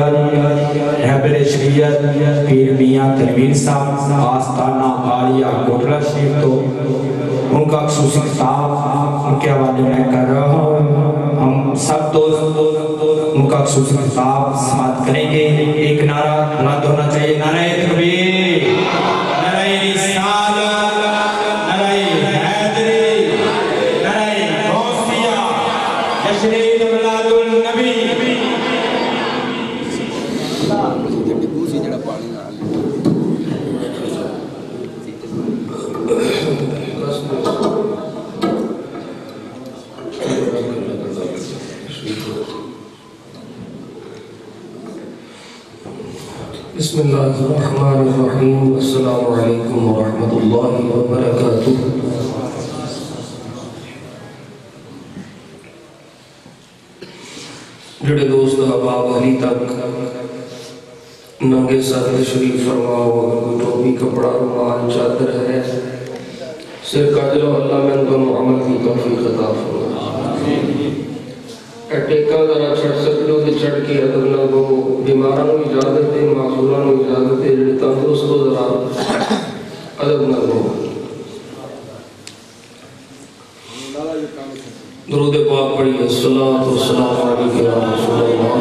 رہبر شریعت پیر میاں تنویر صاحب آستانہ عالیہ کوٹلہ شریف تو ان کا خصوصی خطاب ان کے حوالے میں کر رہا ہوں. ہم سب دوست ان کا خصوصی خطاب سماعت کریں گے. ایک نعرہ بلند ہونا چاہیے. نعرہ تکبیر، نعرہ رسالت، نعرہ حیدری، نعرہ غوثیہ، جشن عید میلاد النبی. بسم اللہ الرحمن الرحیم. السلام علیکم ورحمۃ اللہ وبرکاتہ. جڑے دوست احباب علی تک ننگے سر تشریف فرماؤ. اگر کوئی ٹوپی کپڑا رومال چادر ہے سر کا دلو اللہ میں دونوں عمل کی توفیق عطا فرمائے. ٹیکا ذرا چھڑ سکلو تے چھڑ کے ادب نہ ہو. بیماروں کو اجازت دے، معذوروں کو اجازت دے، جڑے تندرست ہو ذرا ادب نہ ہو. درود پاک پڑھیے. الصلاۃ والسلام علیک یا رسول اللہ.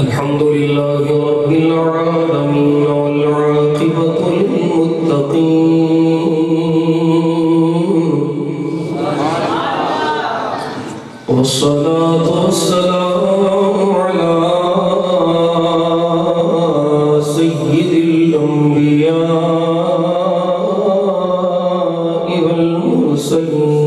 الحمد لله رب العالمين والعاقبة للمتقين والصلاة والسلام على سيد الأنبياء والمرسلين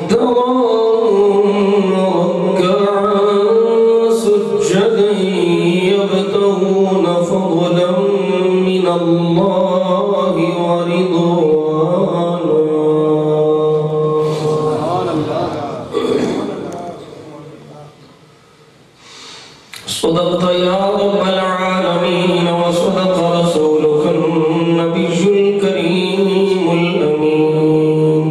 دعوا صدقت يا رب العالمين وصدق رسولك النبي الكريم الأمين.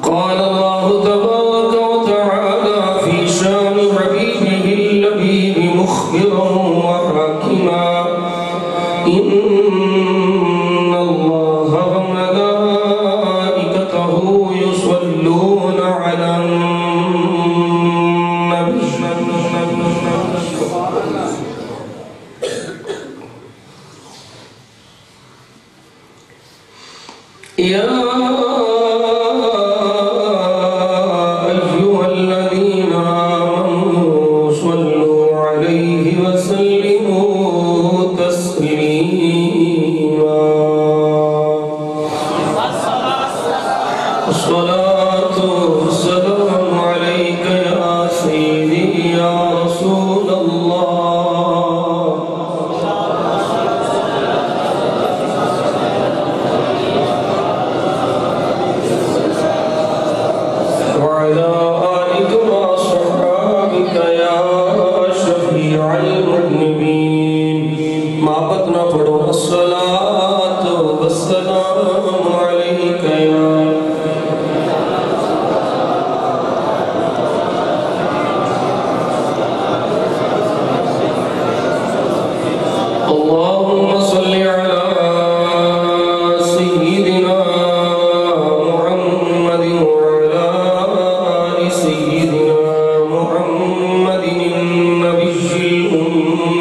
قال الله تبارك وتعالى في شان حبيبه اللبيب مخبرا وحاكما: إن الله وملائكته يصلون على النبي. يا أيها الذين آمنوا صلوا عليه وسلموا تسليما. الصلاة والسلام عليك يا سيدي يا رسول الله. وعلى آلك وصحابك يا شفيع المذنبين. محبت نہ پڑھو. الصلاة والسلام عليك يا اللهم صل على سيدنا محمد وعلى آل سيدنا محمد النبي الأمي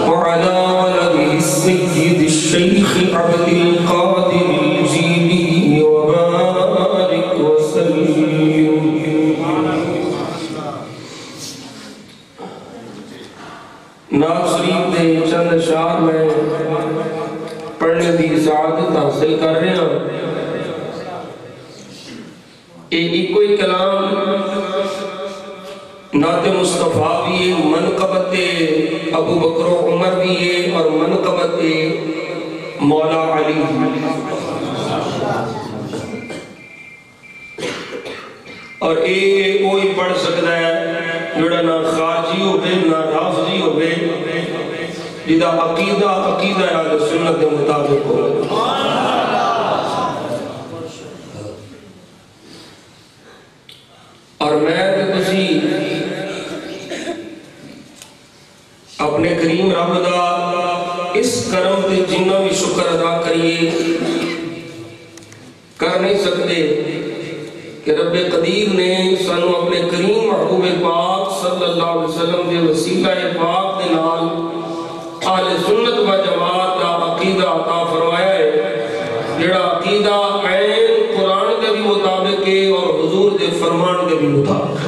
وعلى ولده السيد الشيخ عبد القادر الجيلي وبارك وسلم. نعت شریف دے چند اشعار میں پڑھنے دی سعادت حاصل کر رہے ہیں. ایک کوئی کلام نعت مصطفیٰ بھی ہے، منقبت ابو بکر و عمر بھی ہے، اور منقبت مولا علی. اور کوئی پڑھ سکتا ہے جڑا نہ خارجی ہوئے نہ رافضی ہوئے، جدا عقیدہ اہل سنت کے مطابق ہو. اور میں تسی اپنے کریم رب دا اس کرم تے جنہ بھی شکر ادا کریے کر نہیں سکتے کہ رب قدیر نے سانو اپنے کریم محبوب پاک صلی اللہ علیہ وسلم دے وسیلہ پاک دے نال اہل سنت و جماعت کا عقیدہ عطا فرمایا ہے، جڑا عقیدہ عین قرآن کے بھی مطابق ہے اور حضور دے فرمان کے بھی مطابق ہے.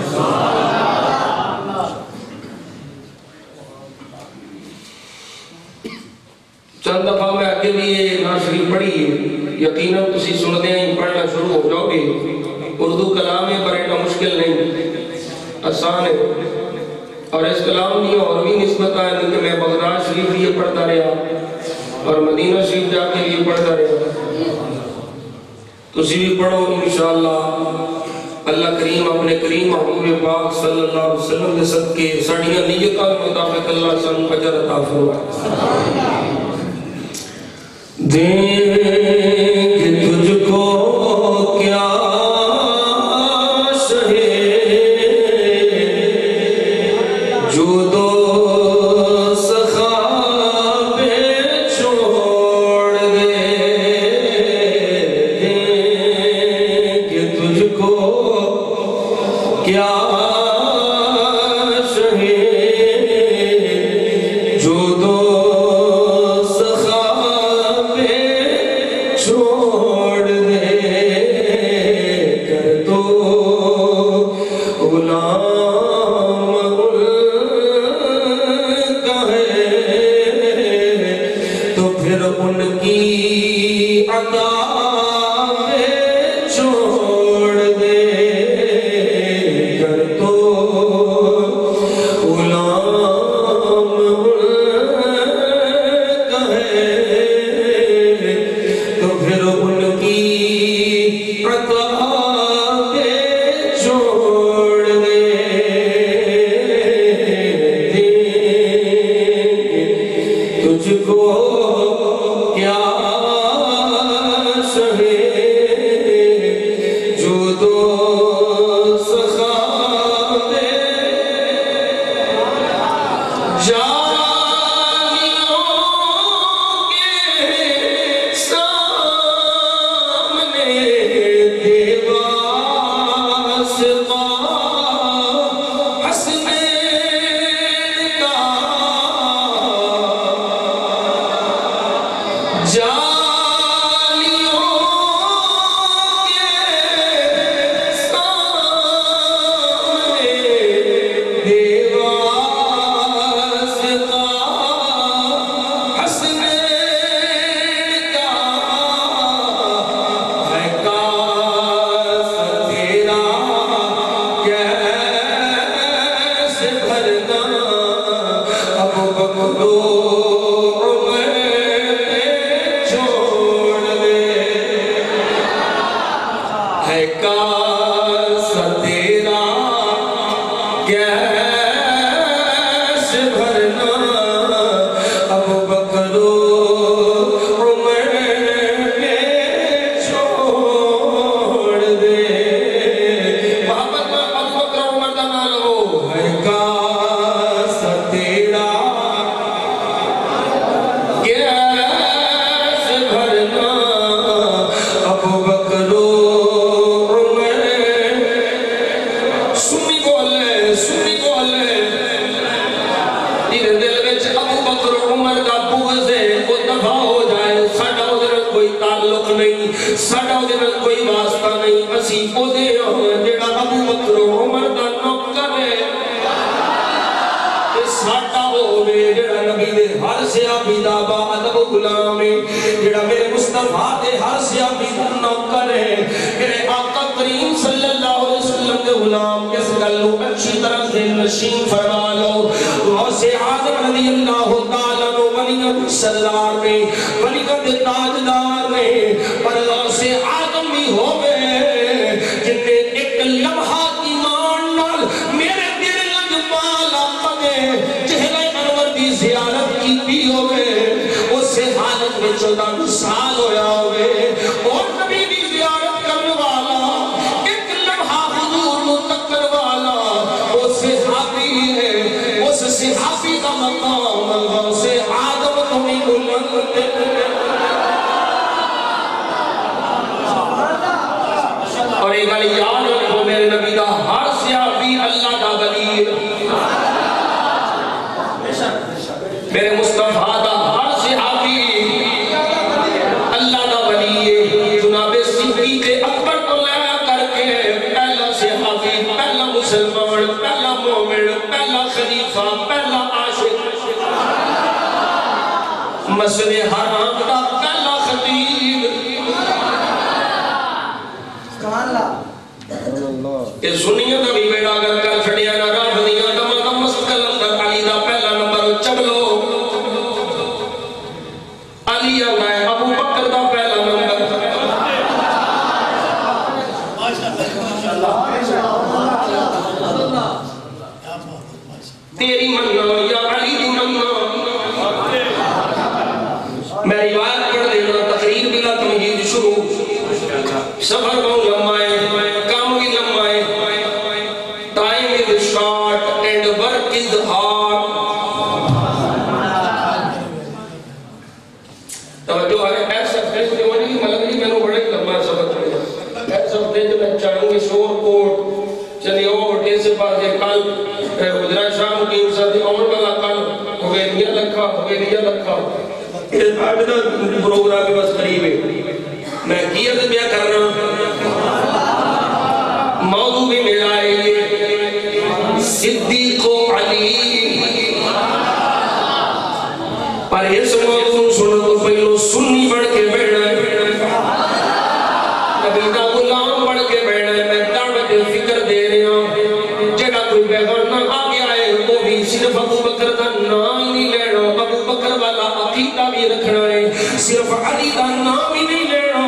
چند دفعہ میں آگے بھی یہ نعت شریف پڑھی ہے، یقیناً تسی سنتے ہیں پڑھنا شروع ہو جاؤ گے. اردو کلام ہے پر ایٹا مشکل نہیں، آسان ہے. اور اس کلام کی اور بھی نسبت ہے کہ میں بغداد شریف بھی یہ پڑھتا رہا اور مدینہ شریف جا کے بھی پڑھتا رہا. تسی بھی پڑھو انشاءاللہ. اللہ کریم اپنے کریم محبوب پاک صلی اللہ علیہ وسلم کے صدقے ساڑیاں نیتاں مطابق اللہ سن اجر عطا فرمائے. دیکھ تجھ کو کیا چھوڑ دے نہیں ساڈا دے نال کوئی واسطہ نہیں اسی او دے جڑا ابو بکر عمر دا نوکر ہے تے ساڈا ہوے جڑا نبی دے ہر صحابی دا با ادب غلام ہے جڑا میرے مصطفیٰ دے ہر صحابی دا نوکر ہے میرے آقا کریم صلی اللہ علیہ وسلم دے غلام اس گل نو اچھی طرح سے نشین فرما لو غوث اعظم رضی اللہ تعالیٰ نو ولیت سردار نے ولیت تاجدار نے پر غوث اعظم بھی ہوئے جن نے ایک لمحہ ایمان نال میرے دل لگ پالا پدے چہرے انور دی زیارت کی بھی ہوئے اس حالت میں 14 سال ہویا ہوئے اور نبی دی زیارت کرنے والا ایک لمحہ حضور متقر والا وہ صحابی ہے اس صحابی کا مقام غوث اعظم تمہیں بلند اور ایک گل یاد رکھو میرے نبی دا ہر صحابی اللہ دا ولی ہے میرے مصطفیٰ دا ہر صحابی اللہ دا ولی ہے جناب صدیق اکبر کو لیا کر کے پہلا صحابی پہلا مسلمان پہلا مومن پہلا خلیفہ پہلا عاشق مسجد حرام دا پہلا خطیب کہ سنیوں دا بھی بیڑا اگر کر چھڑیا نہ رافضیاں دا مستقل اندر علی دا پہلا نمبر چبلو علی اللہ ابو بکر دا پہلا نمبر تیری مننا یا علی دی مننا میں روایت پڑھ دینا تقریر بلا تمہید شروع سفر بہت لمبا ہے کام بھی لمبا ہے time is short and work is hard توجہ ہے ایسا فیس دیوانی کی ملک نہیں میں نے بڑے لمبا سبق پڑھا ایسا فیس جو میں چاہوں گی شور کوٹ چلی اوٹے سے پاس ہے کل حجرہ شام کی انسان دی عمر والا کل ہوئے نیا لکھا اس آبدہ پروگرام میں بس قریب ہے میں کیا سے بیا کرنا موضوع بھی ملا ہے صدیق و علی پر اس موضوع سنو تو پہلو سنی بڑھ کے بیٹھنا ہے نبی دا غلام بڑھ کے بیٹھنا ہے میں دعوت فکر دے رہا ہوں جگہ کوئی پیغمبر نہ آگے آئے وہ بھی صرف ابو بکر دا نام ہی نہیں لینا ابو بکر والا عقیدہ بھی رکھنا ہے صرف علی دا نام ہی نہیں لینا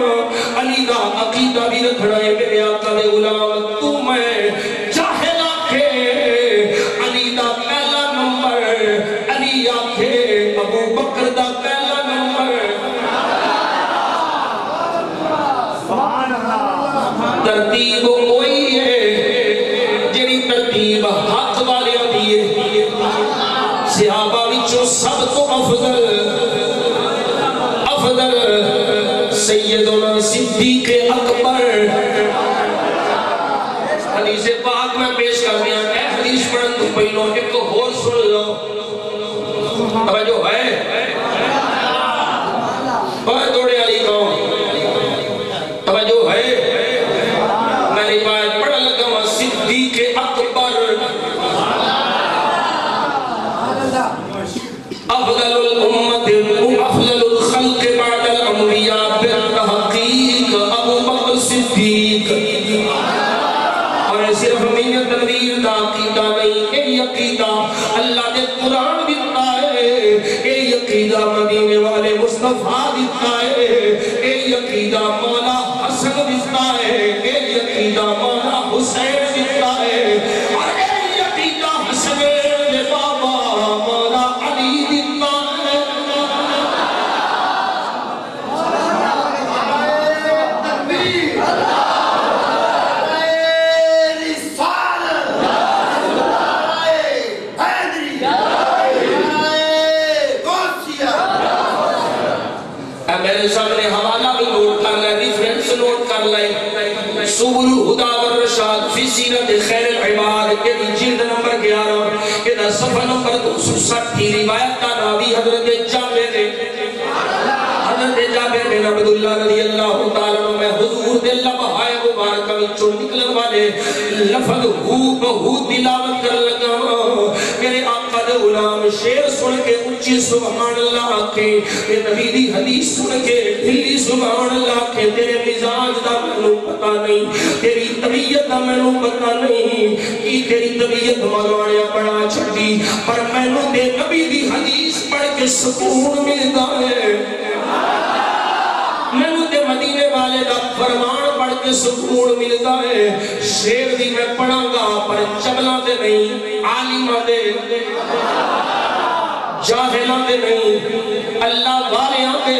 علی دا عقیدہ بھی رکھنا ہے میرے آقا دے غلام تو میں جاہل آکھے علی دا پہلا نمبر علی آکھے ابو بکر دا پہلا نمبر ترتیب کوئی ہے جنی ترتیب حق والے دیئے صحابہ وچوں سب تو افضل سیدنا صدیق اکبر حدیث پاک میں پیش کر دیا اے حدیث پڑھن تو پہلو ایک اور سن لو توجہ ہے اور دوڑے علی قوم توجہ ہے میں روایت پڑھ لگا ہوں صدیق اکبر افضل الامت افضل الخلق بعد الانبیاء بالتحقیق ابو بکر صدیق اور صرف میں تنویر دا عقیدہ نہیں اے عقیدہ اللہ نے قرآن دیتا ہے اے عقیدہ مدینے والے مصطفیٰ دیتا ہے اے عقیدہ مولا حسن دیتا ہے اے عقیدہ مولا حسین دیتا ہے اور اے عقیدہ حسن دے بابا مولا علی دیتا ہے میرے سامنے حوالہ بھی نوٹ کر لائے ریفرنس نوٹ کر لائے سبل الہدا والرشاد فی سیرت خیر العباد یہ جلد نمبر 11 یہ صفحہ نمبر 260 کی روایت کا راوی حضرت جابر نے بن عبداللہ رضی اللہ تعالیٰ عنہ میں حضور دے لبہائے مبارکہ وچوں نکلن والے لفظ ہو تلاوت کر لگا. میرے آقا دے غلام شعر سن کے اونچی سبحان اللہ آکھے، تے نبی دی حدیث سن کے دلی سبحان اللہ آکھے. تیرے مزاج دا مینوں پتہ نہیں، تیری طبیعت دا مینوں پتہ نہیں کہ تیری طبیعت مالوانے بڑا چھٹی، پر مینوں تے نبی دی حدیث پڑھ کے سکون ملتا ہے. مینوں تے مدینے والے دا فرمان پڑھ کے سکون ملتا ہے. شعر بھی میں پڑھاں گا پر چبلاں دے نہیں، عالماں دے جاہلاں دے نہیں، اللہ والیاں دے.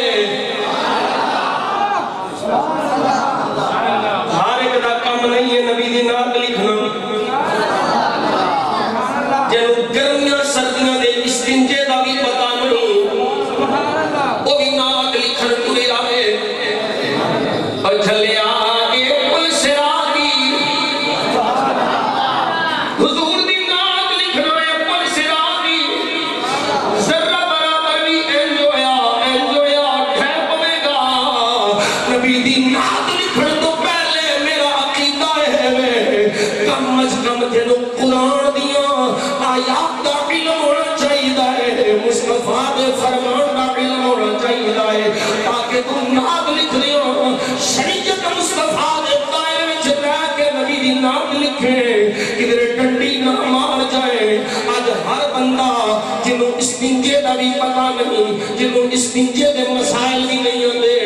ہر ایک دا کم نہیں ہے نبی دی نعت لکھنا. جنوں گرمیاں سردیاں دے استنجے دا بھی پتہ نہیں، وہ بھی نعت لکھن تلے آئے. اور چلے آگے پل سراغی حضور دی نعت لکھنا ہے. پل سراغی ذرہ برابر بھی انجویا ٹھہ پوے گا. نبی دی نعت لکھن تو پہلے میرا عقیدہ ہے کم از کم جنوں قرآن دیاں آیات دا علم ہونا چاہیے، مصطفیٰ دے فرمان دا علم ہونا چاہیے، تاکہ تم نعت لکھ دیو شریعت مصطفیٰ دے دائرے وچ رہ کے نبی دی نعت لکھے، کدھر ڈنڈی نہ مار جائے. آج ہر بندہ جنوں استنجے دا بھی پتہ نہیں، جنوں استنجے دے مسائل بھی نہیں ہوندے،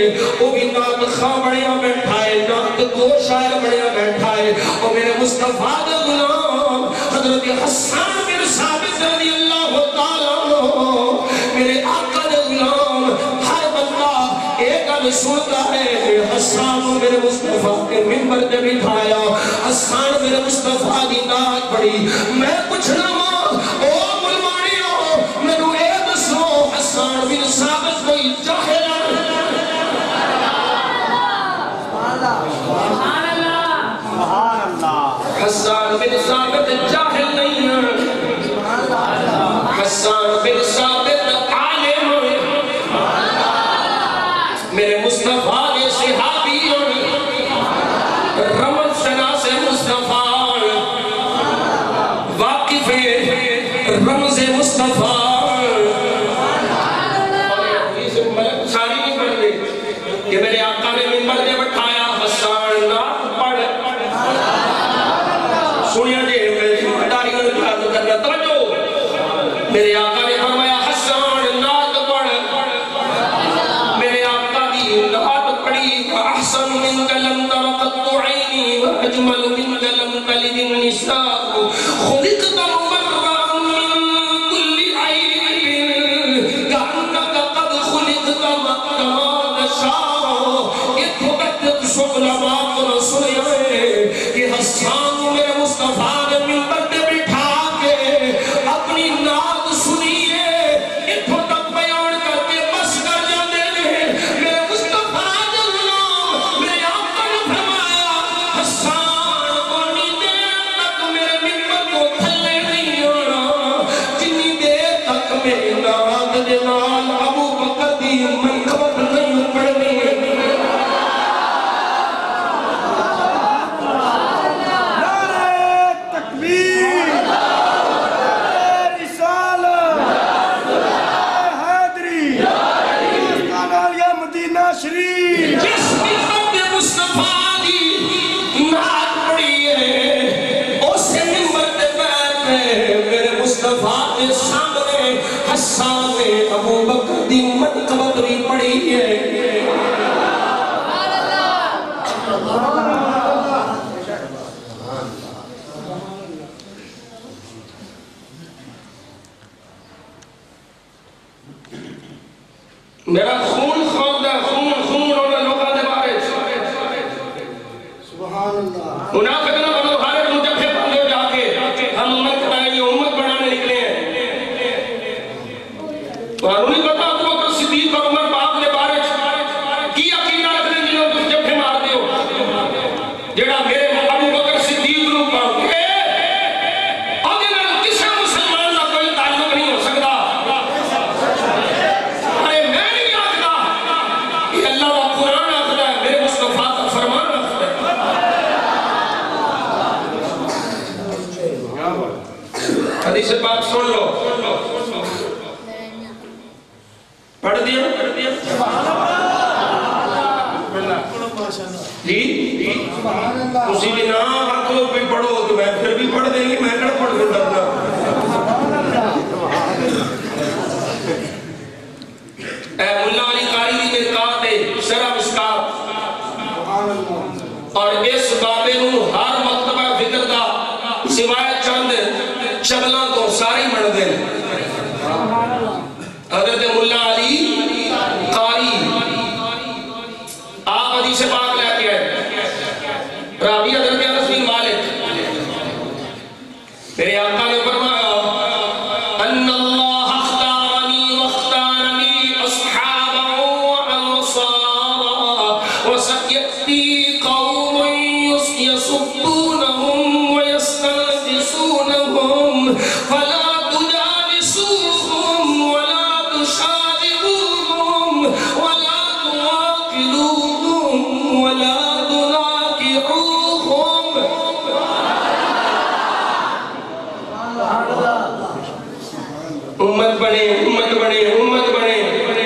وہ بھی نعت خواں بڑھیا بیٹھا ہے، نعت گو شاعر بڑھیا بیٹھا ہے. اور میرے مصطفیٰ دے غلام حضرت حسان بن ثابت رضی اللہ تعالیٰ عنہ، میرے آقا دے غلام، ہر بندہ ایک گل سنتا ہے. حسان میرے مصطفیٰ کے منبر تے بٹھایا، حسان میرے مصطفیٰ دی نعت پڑھی. میں پوچھنا وا او ملوانیو مینوں اے دسو حسان بن ثابت کوئی جاہل ہے؟ حسان بن ثابت جاہل نہیں ہے، حسان بن ثابت عالم ہے. میرے مصطفیٰ کے صحابی ہیں، رمض شناس مصطفیٰ، واقف رمض مصطفیٰ. ساری نہیں پڑھ دے کہ میرے آقا نے منبر دے بٹھایا حسان نعت پڑھ. سنیا جے میں داری میں خیال کرنا توجہ. میرے آقا نے فرمایا حسان نعت پڑھ. میرے آقا دی نعت پڑھی. احسن منک لم تر قط عینی واجمل منک لم تلد النساء خلقت مبرأ من كل عیب کأنک قد خلقت كما تشاء. اتھو تک شغل بات نہ سنیا کہ حسان میرے مصطفیٰ نے منبر تے بٹھا کے اپنی نعت سنیے. اتھو تک بیان کر کے بس کر جاتے ہیں. میرے مصطفیٰ دے غلام میرے آقا نے فرمایا حسان کونی دیر تک میرے منبر کو تھلے نہیں آنا جنی دیر تک میری نعت دے نال ابو بکر دی منقبت نہیں پڑھنی. جس منبر پہ مصطفیٰ دی نعت پڑھی ہے اسے منبر پہ بیٹھ کے میرے مصطفیٰ کے سامنے حسان نے ابو بکر دی منقبت بھی پڑھی ہے. میرا خون خوندا خون ہونا لوگاں دے بارے سبحان اللہ. منافق نہ بنو، ہر ایک مجھے بندے جا کے ہم امت بنائیں گے، امت بنانے نکلے ہیں. اور نہیں پتا ابو بکر صدیق اور عمر پاک دے بارے کی عقیدہ رکھنے جنہوں کچھ جبھے مار دیو جڑا میرے ابو بکر صدیق نو پاک کسی مسلمان کا کوئی تعلق نہیں ہو سکتا. اللہ جی اسی بھی نام آپ لوگ بھی پڑھو تو میں پھر بھی پڑھ دیں گی میں کڑ پڑھ دیں ڈرنا اے ملا علی قاری دی مرکات ہے شرح مشکات اور اس بابے نو ہر مکتبہ فکر دا سوائے چند شغلہ تو ساری مڑ دیں حضرت ملا علی قاری آپ حدیث پاک لے کے آئے راوی حضرت انس بن مالک میرے آقا نے فرمایا ان اللہ اختارنی واختارنی اصحابا وانصارا وسیأتی قوم یسبونہم ویستنقصونہم فلا تجالسوہم ولا تشاوروہم ولا تواقلوہم ولا امت بنے امت بنے امت بنے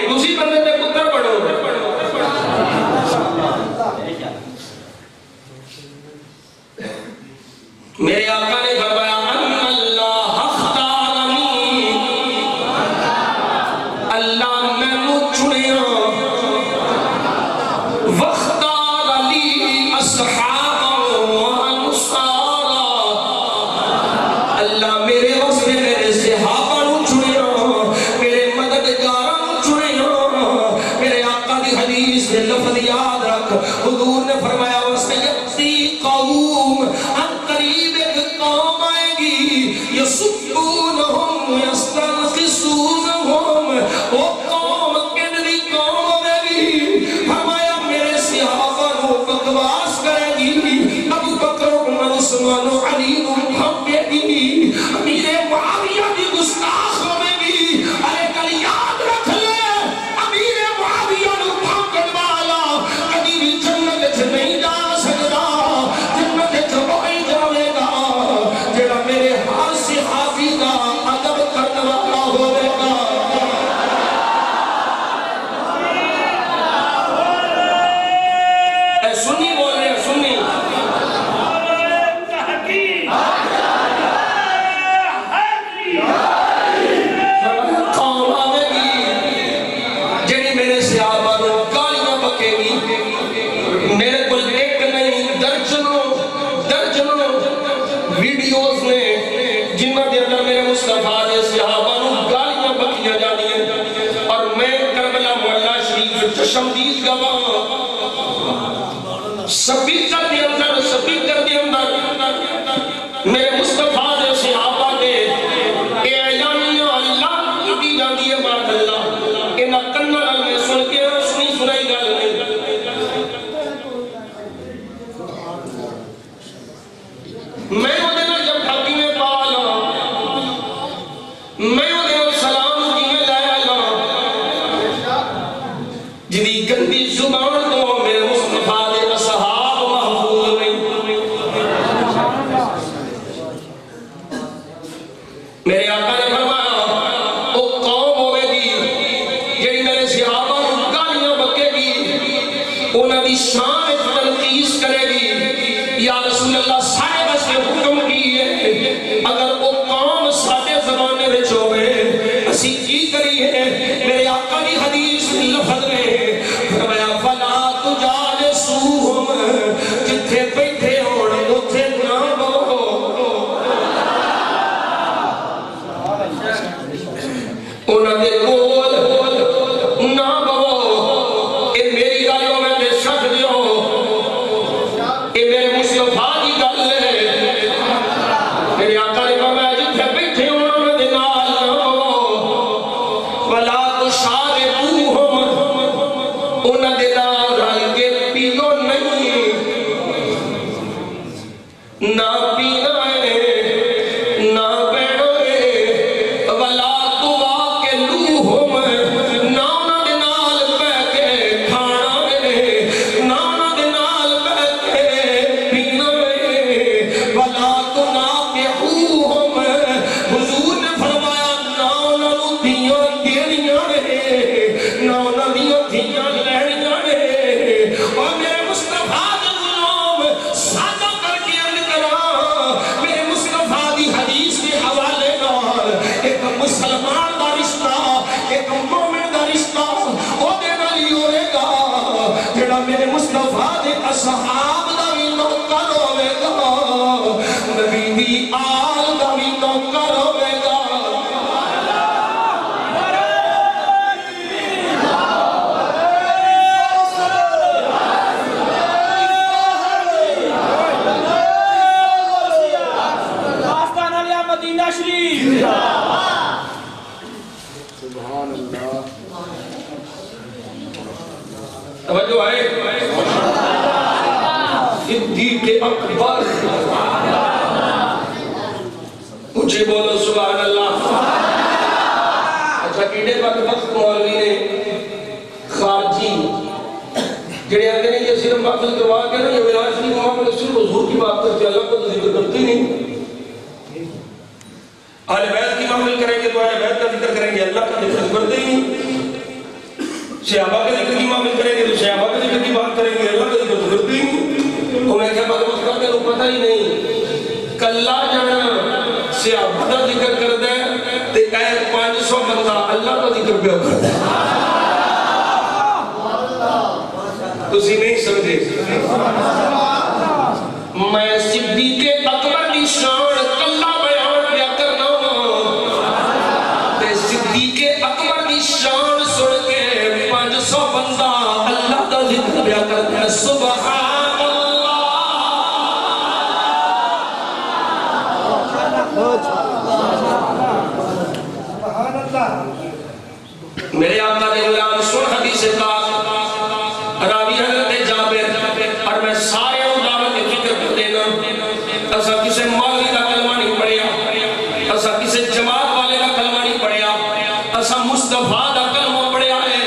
اسی بندے پہ پتر پڑھو میرے آقا نے فرمایا ان اللہ اختارنی اللہ میں مجھ چنیا واختار لی اصحابا وانصارا اللہ میرے واسطے میرے صحابہ لفظ یاد رکھ حضور نے فرمایا وَسَيَأْتِي قَوْمٌ ان قریب ایک قوم آئے گی يَسُبُّونَهُمْ وَيَسْتَنْقِصُونَهُمْ وہ قوم کتنی قوم ہوئے گی فرمایا میرے صحابہ نو بکواس کرے گی ابو بکر عمر عثمان علی ہم کہے گی امیر معاویہ بھی گستاخ ہوئے گی ارے کل یاد رکھ لے امیر معاویہ نو نہیں جا سکتا جنت چھوڑی جاوے گا جڑا میرے ہر صحابی کا ادب کرنے والا ہوئے گا اے سنی بول رہے ہیں سنی قوم آوے گی جڑی میرے صحابہ نو گالیاں بکے گی میرے کو ایک نہیں درجنوں ویڈیوز نے جنہ دے اندر میرے مصطفیٰ دے صحابہ نو گالیاں بکیاں جانی ہیں اور میں کربلا محلہ شریف چشمدید گواہ سپیکر دے اندر میرے مصطفیٰ دے صحابہ دے اعلانیہ اللہ کی جانی ہے بات اللہ انہا کنہ میں سن کے سنائی گل نہیں میں وہ دینا جب حقی میں پالا میں وہ دینا سلام کی میں لائے لا جنہی گندی زبان کو میرے مصطفیٰ دے اصحاب محفوظ اصحاب دا بھی نوکر ہوے گا نبی دی آل دا بھی نوکر ہوے گا آستانہ لیا مدینہ شریف سبحان اللہ توجہ ہے صدیق اکبر اونچے بولو سبحان اللہ اچھا کیڑے بدبخت مولوی نے خارجی جڑے آگے نہیں یہ صرف محفل کروا کے نا یہ ولاج کی معاملے صرف حضور کی بات کرتے اللہ کو تو ذکر کرتے نہیں اہل بیت کی محفل کریں گے تو اہل بیت کا ذکر کریں گے اللہ کا ذکر کرتے ہی نہیں صحابہ کے ذکر کی معامل کریں گے تو صحابہ کے ذکر کی بات کریں گے اللہ کا ذکر تو کرتے ہی نہیں تو میں کیا بدبخت کرتے ہیں پتہ ہی نہیں کلہ جانا صحابہ کا ذکر کر دے تے اے 500 بندہ اللہ کا ذکر پہ کر دے تسی نہیں سمجھے میں صدیق اکبر کی شان کلہ بیان کیا کرنا تے صدیق اکبر کی شان سن کے 500 بندہ اللہ کا ذکر کیا کرتا ہے سبحان اللہ میرے آقا نے غلام سن حدیث پاک راوی حضرت جابر اور میں سارے دعوت فکر کر دینا ایسا کسے مولوی کا کلمہ نہیں پڑھیا ایسا کسے جماعت والے کا کلمہ نہیں پڑھیا ایسا مصطفیٰ کا کلمہ پڑھیا ہے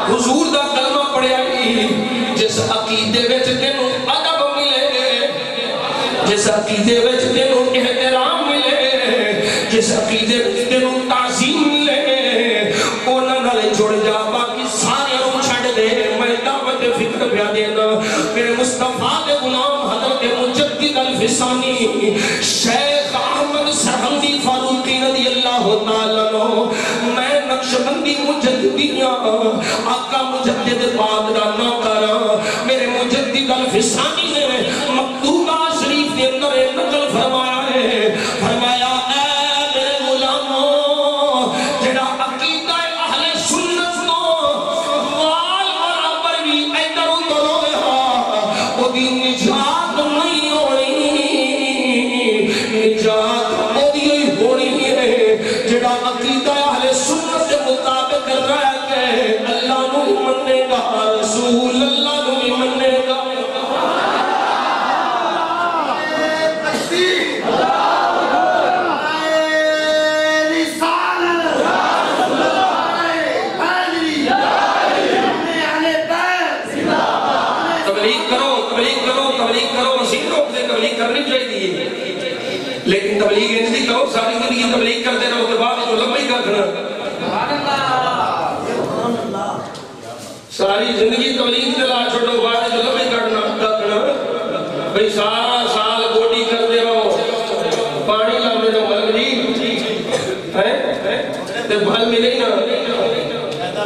حضور کا کلمہ پڑھیا ہے جس عقیدے وچ تینوں ادب ملے جس عقیدے وچ تینوں احترام ملے جس عقیدے وچ تینوں تعظیم ملے انہاں نال جڑ جا باقی سارے چھڈ دے میں دعوت فکر پیا دینا میرے مصطفیٰ کے غلام حضرت مجدد الفسانی شیخ احمد سرہندی فاروقی رضی اللہ تعالیٰ عنہ میں نقشبندی مجددیاں آقا مجدد پاک دا نوکر میرے مجدد الفسانی نے مکتوبہ شریف کے اندر نقل فرمایا ہے فرمایا اے میرے غلاموں جڑا عقیدہ اہل سنت کو وال برابر بھی ادھر ادھر ہویا وہ دی نجات نہیں ہونی نجات وہ دی ہونی ہے جڑا عقیدہ اہل سنت کے مطابق رہ کے اللہ نو مننے گا رسول اللہ نو مننے گا کرنی چاہیے لیکن تبلیغ نہیں کہو ساری زندگی تبلیغ کرتے رہو کے بعد جو لمبا ہی کرنا ساری زندگی تبلیغ دلا چھوڑو بعد جو لمبا ہی کرنا بھئی سارا سال گوڈی کرتے رہو پانی لانے رہو ملک جی تے بھل ملے ہی نا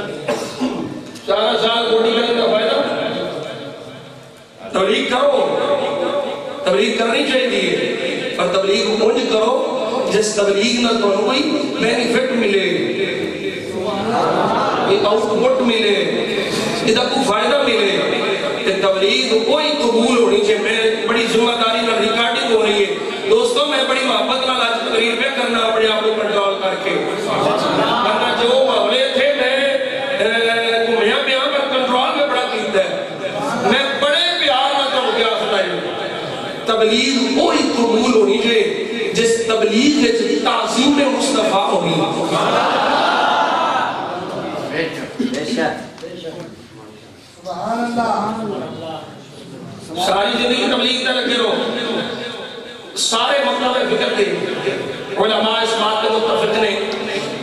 سارا سال گوڈی کرنے کا فائدہ تبلیغ کرو تبلیغ کرنی چاہیے اور تبلیغ اونج کرو جس تبلیغ نہ تو کوئی بینیفٹ ملے کوئی آؤٹ پٹ ملے ادھا کوئی فائدہ ملے کہ تبلیغ کوئی قبول ہونی چاہیے میں بڑی ذمہ داری میں ریکارڈنگ ہو رہی ہے دوستوں میں بڑی محبت نہ لاج تقریر پہ کرنا اپنے آپ کو کنٹرول کر کے ورنہ جو معاملے تھے میں گھومیا پیاں پر کنٹرول میں بڑا کیتا ہے میں بڑے پیار میں تو کیا سنائی تبلیغ وہی قبول ہونی چاہیے جس تبلیغ کے تعظیم مصطفیٰ ہونی ساری زندگی تبلیغ تے لگے رہو سارے مطلب فکر تھے علماء اس بات کے متفق نے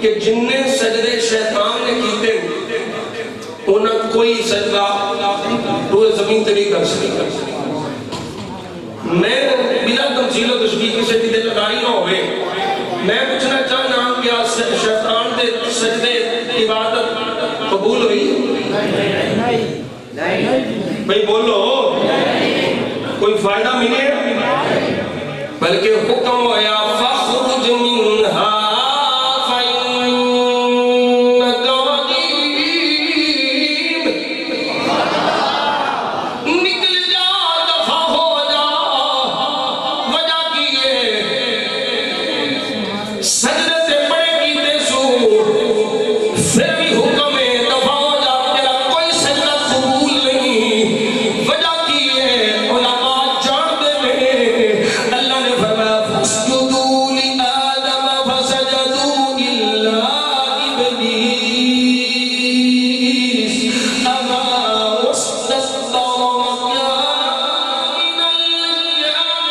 کہ جننے سجدے شیطان نے کیتے انہاں کوئی سجدہ روئے زمین تے نہیں کر سکتے میں بلا تمثیل و تشبیہ کسی کی دل لڑائی نہ ہوئے میں پوچھنا چاہنا کہ شیطان دے سجدے عبادت قبول ہوئی نہیں بھئی بولو کوئی فائدہ ملے بلکہ حکم ہویا فخرج منہا فإنک رجیم نکل جا دفع ہو جا وجہ کیے سجدے سے پڑے کیتے سو پھر بھی حکم ہے دفع ہو جا تیرا کوئی سجدہ قبول نہیں وجہ کیے علماء جان دے میں اللہ نے فرمایا فَاسْجُدُوا لِآدَمَ فَسَجَدُوا إِلَّا إِبْلِيسَ أَبَى وَاسْتَكْبَرَ وَكَانَ مِنَ الْكَافِرِينَ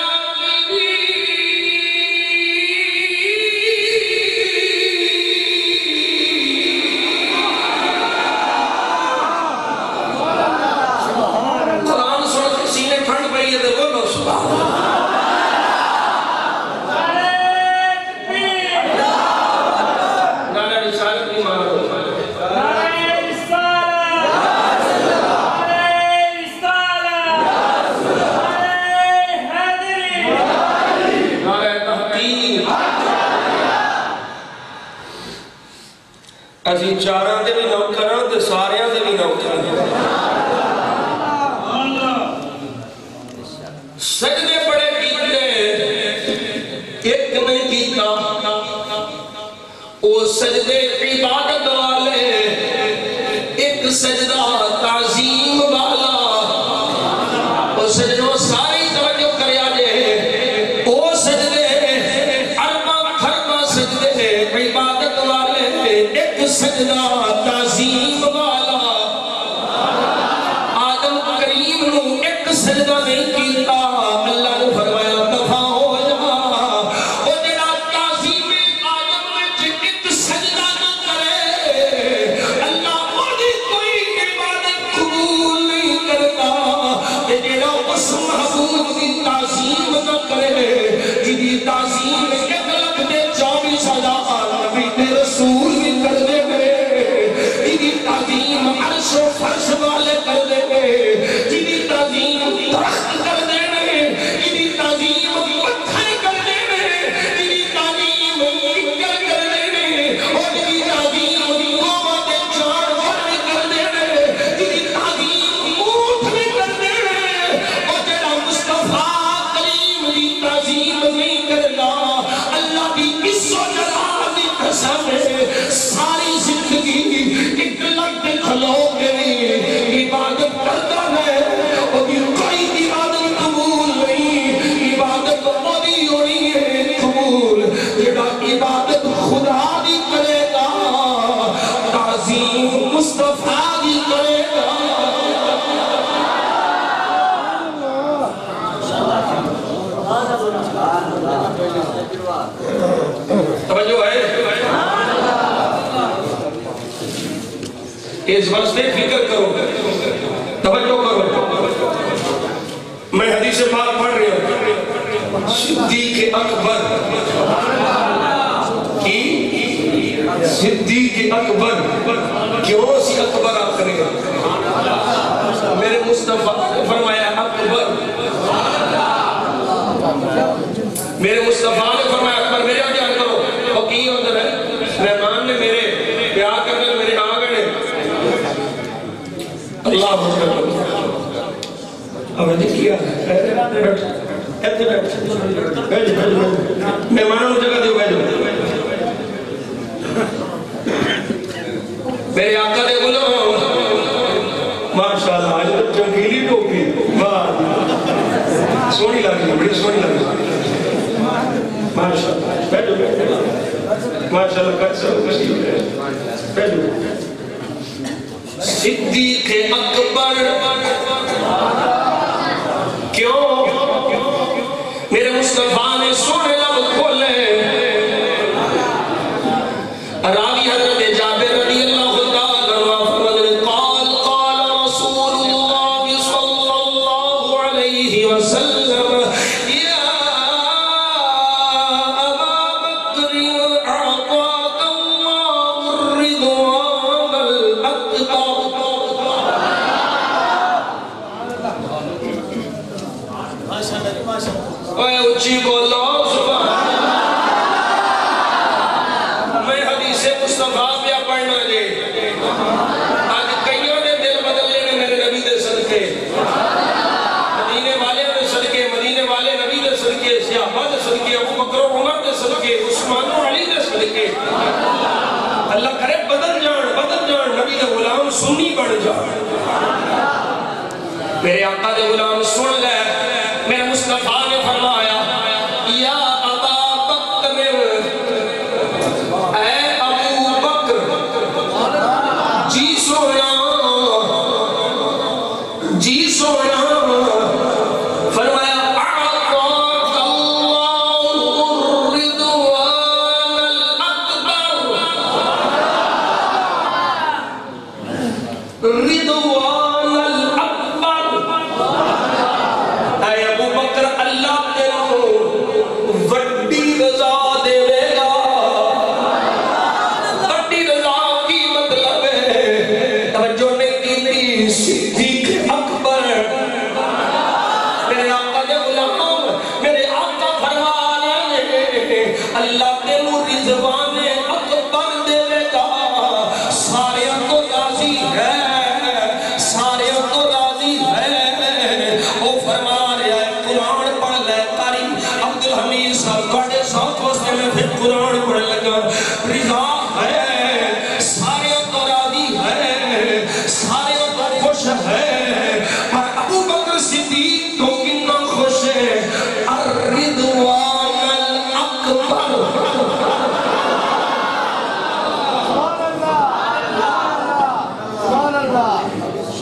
قرآن سن کے سینے ٹھنڈ پئی ہے تے بولو سبحان اللہ نعرہ رسالت کی مانو نعرہ تحقیق اسی چاراں دے بھی نوکراں تے ساریاں دے بھی نوکراں سجدے پڑے کیتے ایک نہیں کیتا او سجدے عبادت والے ایک سجدہ تعظیم والا او سجدوں ساری توجہ کریا جے او سجدے اربع خربہ سجدے عبادت والے ایک سجدہ تعظیم والا آدم کریم نو ایک سجدہ نہیں کیتا اللہ نے فرمایا دفع ہو جا او جڑا تعظیم آدم وچ ایک سجدہ نہ کرے اللہ وہی کوئی عبادت قبول نہیں کرتا تے جڑا اس محبوب کی تعظیم نہ کرے جدی تعظیم 1,24,000 نبی تے رسول بھی کر دے جدی تعظیم عرش و فرش والے کر دے جدی تعظیم درخت کر دے جدی تعظیم پتھر کر دے جدی تعظیم مٹر کر دے اور جدی تعظیم قومہ کے جانور کر دے جدی تعظیم اونٹ بھی کر دے اور جڑا مصطفیٰ کریم دی تعظیم نہیں کرنا اللہ دی عزت و جلال دی قسم ہے ساری زندگی ایک لگ کھلو کے عبادت کرتا ہے اور یہ کوئی عبادت قبول نہیں عبادت وہی ہونی ہے قبول جڑا عبادت خدا دی کرے گا تعظیم مصطفیٰ دی کرے گا توجہ ہے اس واسطے فکر کرو توجہ کرو میں حدیث پاک پڑھ رہا ہوں صدیق اکبر کی صدیق اکبر کیوں سی اکبر آپ کریں میرے مصطفیٰ نے فرمایا اکبر میرے مصطفیٰ نے فرمایا اکبر میرے آگے کرو اور کی ہوتا ہے مہمان نے میرے پیار کرنے میرے آگے نے اللہ اکبر اب نے کیا مہمانوں نے جگہ دیو بیجو میرے آقا نے غلام ماشاءاللہ آج جنگیلی ٹوپی سونی لگی بڑی سونی لگی ماشاءاللہ بیٹھو ماشاءاللہ کیسا بیٹھو صدیق اکبر کیوں میرے مصطفیٰ نے سونے لب کھولے راوی حضرت جابر رضی اللہ تعالی عنہ فرماتے قال قال رسول اللہ صلی اللہ علیہ وسلم یا ابا بکر اعطاک اللہ الرضوان الاکبر اوے اچھی بولو سبحان اللہ۔ میں حدیث مصطفیٰ پہ پڑھنا جے آج کئیوں نے دل بدل لینے میرے نبی دے صدقے، مدینے والے دے صدقے، مدینے والے نبی دے صدقے، صحابہ دے صدقے، ابو بکر و عمر دے صدقے، عثمان و علی دے صدقے، اللہ کرے بدل جان نبی دے غلام سنی بن جان۔ میرے آقا دے غلام سن لے، میرے مصطفیٰ نے فرمایا یا ابا بکر، اے ابو بکر، جی سونا فرمایا اعطاک اللہ الرضوان الاکبر، رضوان الاکبر۔ اے ابو بکر اللہ تینوں وڈی رضا دے گا۔ وڈی رضا کی مطلب ہے توجہ نہیں کی صدیق اکبر۔ میرے آقا دے غلام، میرے آقا فرما رہے ہیں اللہ تینوں رضوان اکبر دے گا۔ سارے کو راضی ہے، سارے کو راضی ہے۔ وہ فرما رہا ہے قرآن پڑھ لے قاری عبدالحمید صاحب کڑے ساتھ واسطے میں پھر قرآن پڑھ لگا۔ رضا ہے، سارے کو راضی ہے، سارے کو خوش ہے۔ اور ابو بکر صدیق تو کتنا خوش ہے، الرضوان الاکبر۔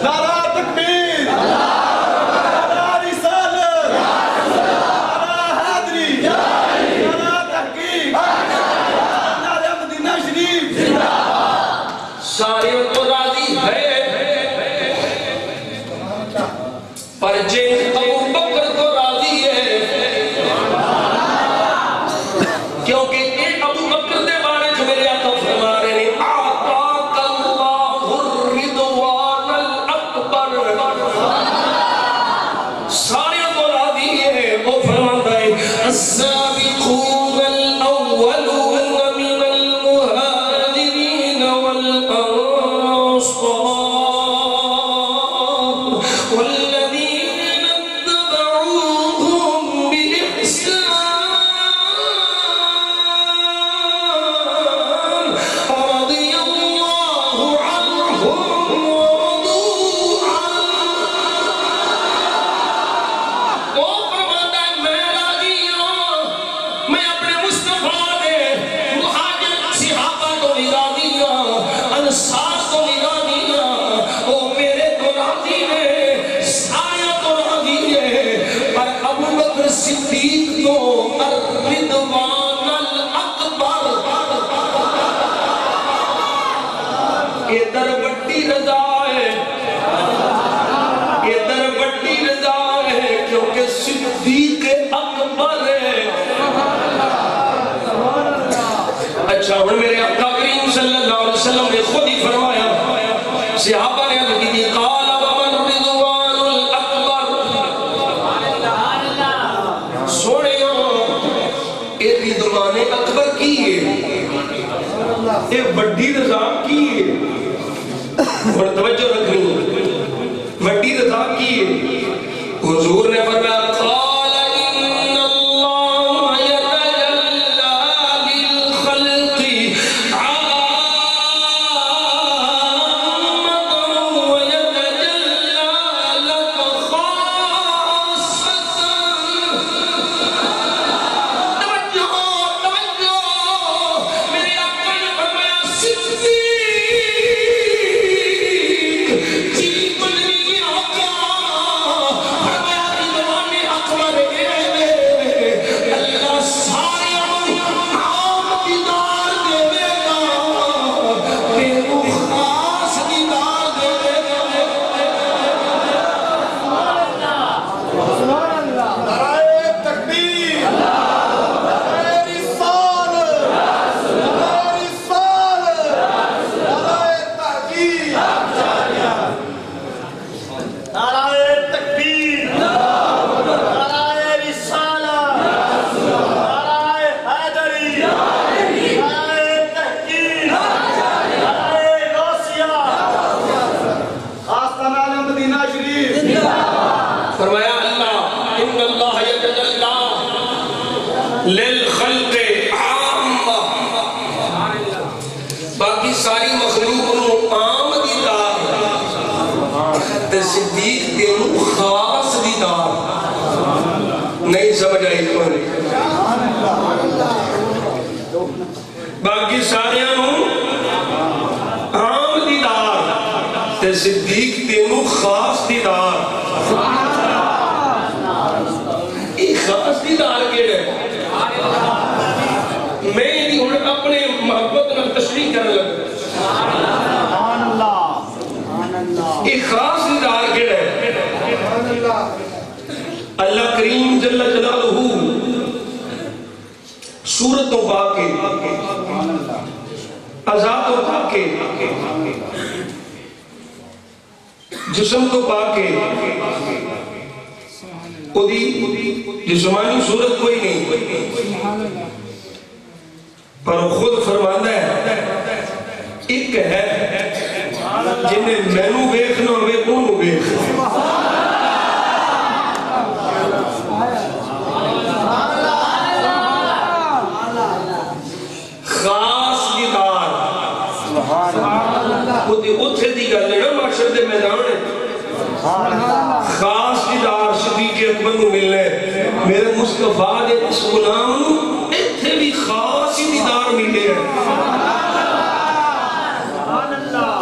نعرہ تکبیر، نعرہ رسالت، نعرہ حیدری، نعرہ تحقیق، نعرہ مدینہ شریف۔ سارے کو راضی ہے، پر جن ابو بکر کو راضی ہے، کیونکہ ایک ابو بکر دے بارے جو میرے آقا فرما رہے ہیں اعطاک اللہ الرضوان الاکبر، سارے کو راضی ہے۔ وہ فرماتا ہے السابقون الاولون من المہاجرین والانصار والذین اتبعوهم بإحسان رضی اللہ عنہم ورضوا عنہ۔ وہ فرماتا ہے میں راضی ہوں، میں اپنے مصطفیٰ دے مہاجر صحابہ کو بھی راضی ہوں، انصار کو بھی راضی ہوں۔ وہ میرے کو راضی ہے، سارے کو راضی ہے، پر ابو بکر صدیق کو الرضوان الاکبر۔ ادھر بڑی رضا ہے، ادھر بڑی رضا ہے، کیونکہ صدیق اکبر ہے۔ اچھا ہن میرے آقا کریم صلی اللہ علیہ وسلم نے خود ہی فرمایا، صحابہ نے عرض کی قال ومن رضوان الاکبر۔ سوڑیاں اے رضوان اکبر کی ہے، اے بڑی رضا کی ہے، اور توجہ رکھنی بڑی رضا کی ہے۔ حضور نے فرمایا قال ان اللہ یتجلی للخلق عامة ویتجلی لک خاصة۔ توجہ میرے آقا نے فرمایا صدیق جی مدنی آقا فرمایا رضوان فرمایا اللہ ان اللہ یتجلی للخلق عامہ، باقی ساری مخلوق نو عام دیدار تے صدیق دے نو خاص دیدار نہیں سمجھ آئی کوئی، باقی سارے نو عام دیدار تے صدیق دے نو خاص دیدار۔ ایک خاص دیدار کیڑے میں دی ہن اپنے محبت نال تشریح کرنے لگا۔ ایک خاص دیدار کیڑے اللہ کریم جل جلالہ صورت تو پاکے عذاب تو پاکے جسم تو پاکے جسمانی صورت کوئی نہیں، پر خود فرماتا ہے ایک ہے جنہیں مینو ویکھنا ہوئے انہوں ویکھنا، خاص دیدار اتھے دی گل ہے نا معاشر دے میدان ہے، خاص دیدار صدیق اکبر نو ملنے میرے مصطفیٰ دے اس غلام نو اتھے بھی خاص دیدار ملے ہیں۔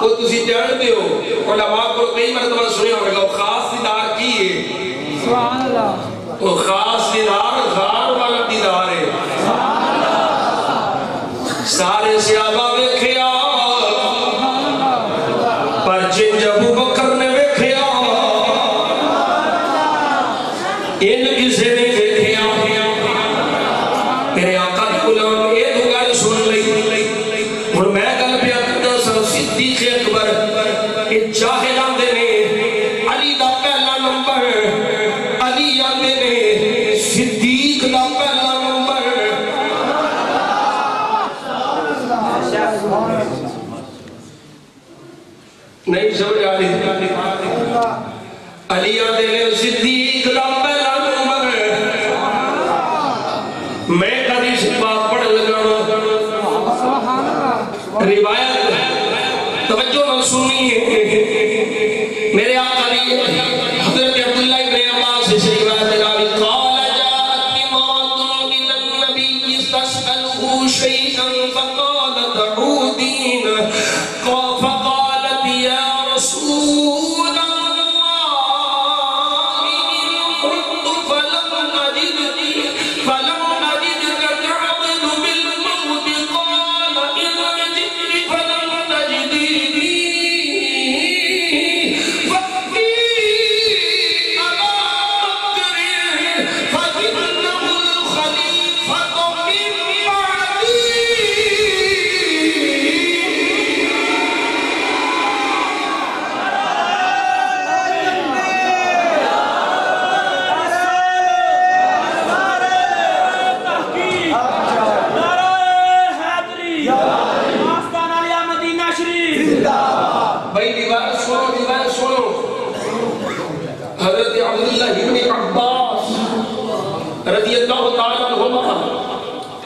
وہ تسی جانتے ہو علماء کو کئی مرتبہ سنے ہوگا وہ خاص دیدار کی ہے، وہ خاص دیدار غار والا دیدار ہے۔ سارے صحابہ ویکھیا پر جن جب بکر نے ویکھیا ان کسے نے ویکھیا، میرے آقا دی غلام اے تو گل سن لئی اور میں گل پہ کردا سا صدیق اکبر اے جاہل آندے نے علی دا پہلا نمبر، علی آندے نے صدیق دا پہلا نمبر۔ نہیں سمجھ آ رہی علی آدھے نے صدیق دا پہلا نمبر، میں کدی سے بات پڑھ لگا روایت توجہ نہ سنی ہے میرے آقا علی حضرت عبداللہ ابن عباس سے روایت راوی قال جاءت امرأة إلى النبي تسأله شيئا فقال تعودين فقالت يا رسول الله إن كنت فلم أجدك تعضد بالموت قال إن جئت فلم تجديني فأتي أبا بكر فإنه الخليفة من بعدي۔ بھائی روایت سنو حضرت عبداللہ ابن عباس رضی اللہ تعالیٰ عنہما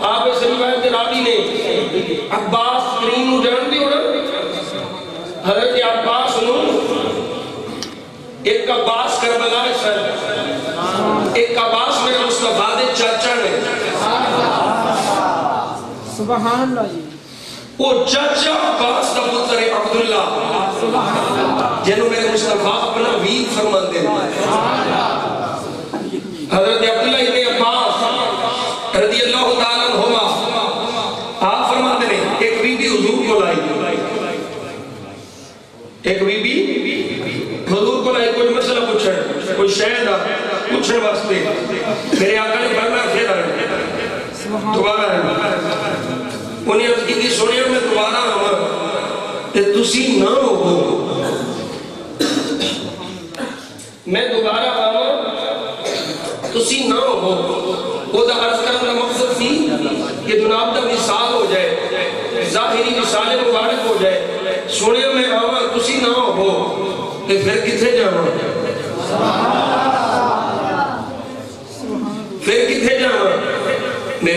آپ اس روایت راوی نے عباس کریم نو جانتے ہو نا، حضرت عباس نو ایک عباس کربلا سر، ایک عباس میرے مصطفیٰ دے چاچا نے، سبحان اللہ جی، وہ چاچا عباس دا پتر عبداللہ جنہوں میرے مصطفیٰ اپنا ویر فرماندے ہیں۔ حضرت عبداللہ ابن عباس رضی اللہ تعالیٰ عنہما آپ فرماتے ہیں ایک بی بی حضور کو لائی، ایک بی بی حضور کو لائی کوئی مسئلہ پوچھیں، کوئی شہد پوچھنے واسطے، میرے آقا نے فرمایا پھر آئے دوبارہ ہے، انہیں عرض کی سنیا میں دوبارہ ہوں کہ تسی نہ ہو، میں دوبارہ آؤں تسی نہ ہو، وہ دا عرض کرنے کا مقصد تھی کہ جناب دا مثال ہو جائے، ظاہری مثال مبارک ہو جائے، سنیا میں آؤں تسی نہ ہو کہ پھر کتھے جاؤں۔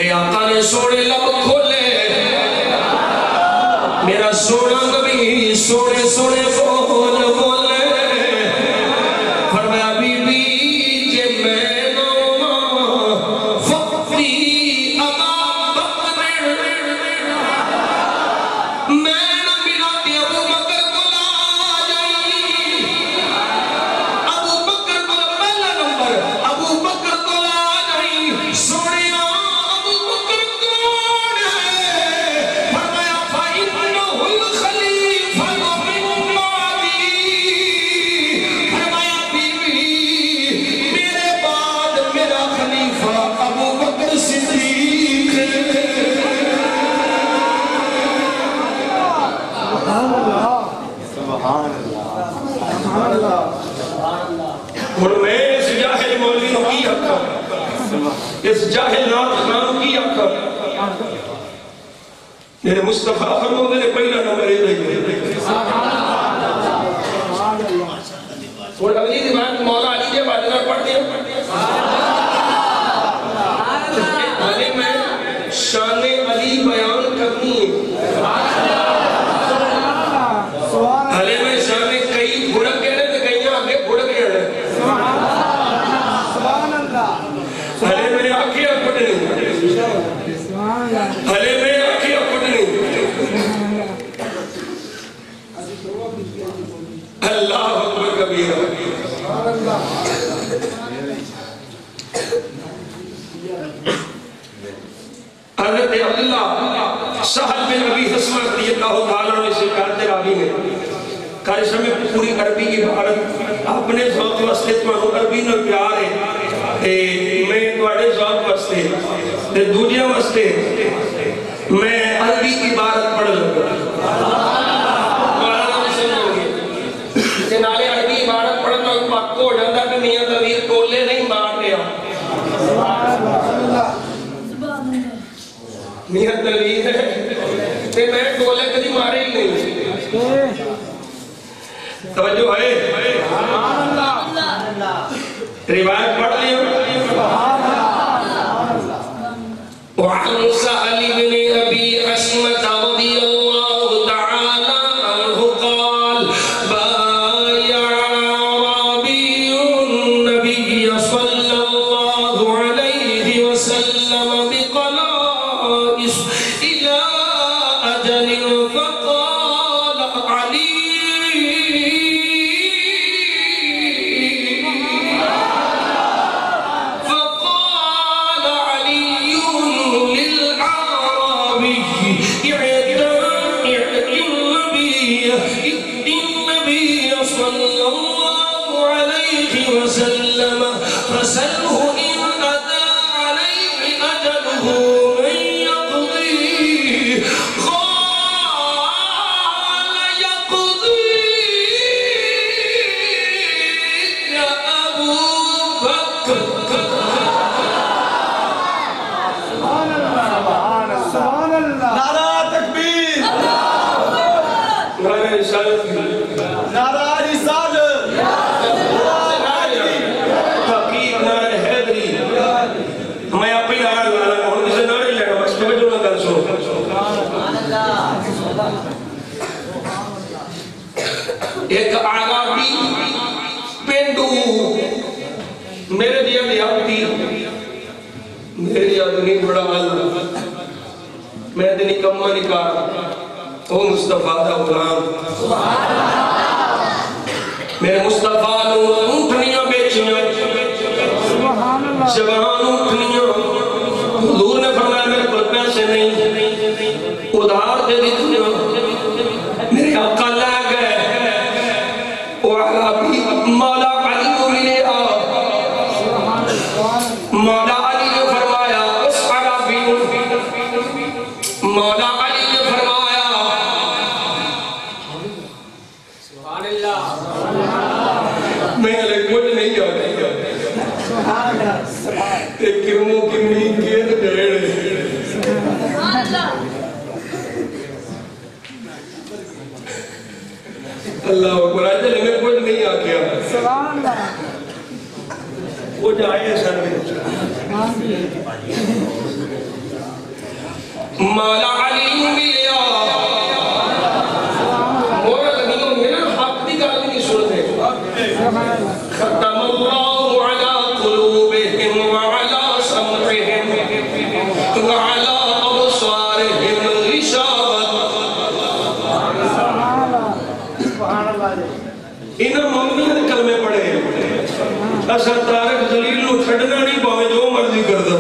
میرے آقا نے سونے لب کھولے میرا سونا نبی سونے سونے بول بولے فرمایا بی بی جے میں نو فقری ابا بکر میں نہ ملا دی ابو بکر کو لا جائی ابو بکر کو پہلا نمبر ابو بکر کو لا جائی سونے ابو بکر کون ہے فرمایا فَإِنَّهُ الْخَلِيفَةُ مِن بَعْدِي فرمایا بی بی میرے بعد میرا خلیفہ ابو بکر صدیق اور میں اس جاہل مولوی نو کی حق اس جاہل نات خان کی حق میرے مصطفیٰ فرمودے نے پہلا نمبر رہی اور اگلی دیوان مولا علی کے بعد نہ پڑھتے ہیں حالے میں شان علی بیان کرنی ہے حالے میں شان کئی بھڑک گئے تو کئی آگے بھڑک گئے حالے میں آنکھیں پڑھنی حالے میں آنکھیں پڑھنی اللہ اکبر کبیرہ حضرت عبداللہ سہل بن ابی حسن رضی اللہ تعالیٰ عنہ سے کرتے راوی میں کارشہ میں پوری عربی عبارت اپنے ذوق واسطے تو عربی نہ پیار ہے میں تواڈے ذوق واسطے تے دوجے واسطے میں عربی عبارت پڑھ لگا نالے عربی عبارت پڑھنا پاک ہو جاتا کہ میاں طویل ٹولے نہیں مار لیا میاں طویل ہے تے میں ٹولے کدی مارے ہی نہیں توجہ ہے روایت پڑھ لیا وعن سہل بن ابی عصمت رضی اللہ تعالی عنہ قال بايع عربي النبي صلى الله عليه وسلم بقلائص إلى أجل فقال علي فسله إن أدى عليه أجله من يقضي قال يقضي يا أبو بكر سبحان الله نعرہ تکبیر نعرہ رسالت نعرہ رسالت میں اپنی نعرہ لانا ہوں کسی نعرہ لینا بس توجہ نہ کر سو ایک عربی پینڈو میرے دیا دیاتی میرے دیاتی بڑا والا میں دنی کمہ نکار او مصطفیٰ دا غلام میرے مصطفیٰ نو اونٹنیاں بیچیاں جوان اٹھنیاں حضور نے فرمایا میرے پر پیسے نہیں ادھار دے دیتیاں میرے آقا لے گئے وعلابی مولا علی کو ملے مولا علی نے فرمایا اس عربی مولا علی نے فرمایا سبحان اللہ میں علیہ کچھ نہیں جاتا ایک کرموں کی مین کیے تو ڈیڑے اللہ اکبر آج لگے کچھ نہیں آکیا وہ جائے سر میں مولا علی ملیا مولا لگیوں میرا حق دی گل نہیں سنتے ختم اللہ علی قلوبہم وعلی سمعہم وعلی ابصارہم غشاوۃ انہاں مومنین دے کلمے پڑھے اثر طارق جلیل نو چھڈنا نہیں پاوے جو مرضی کردا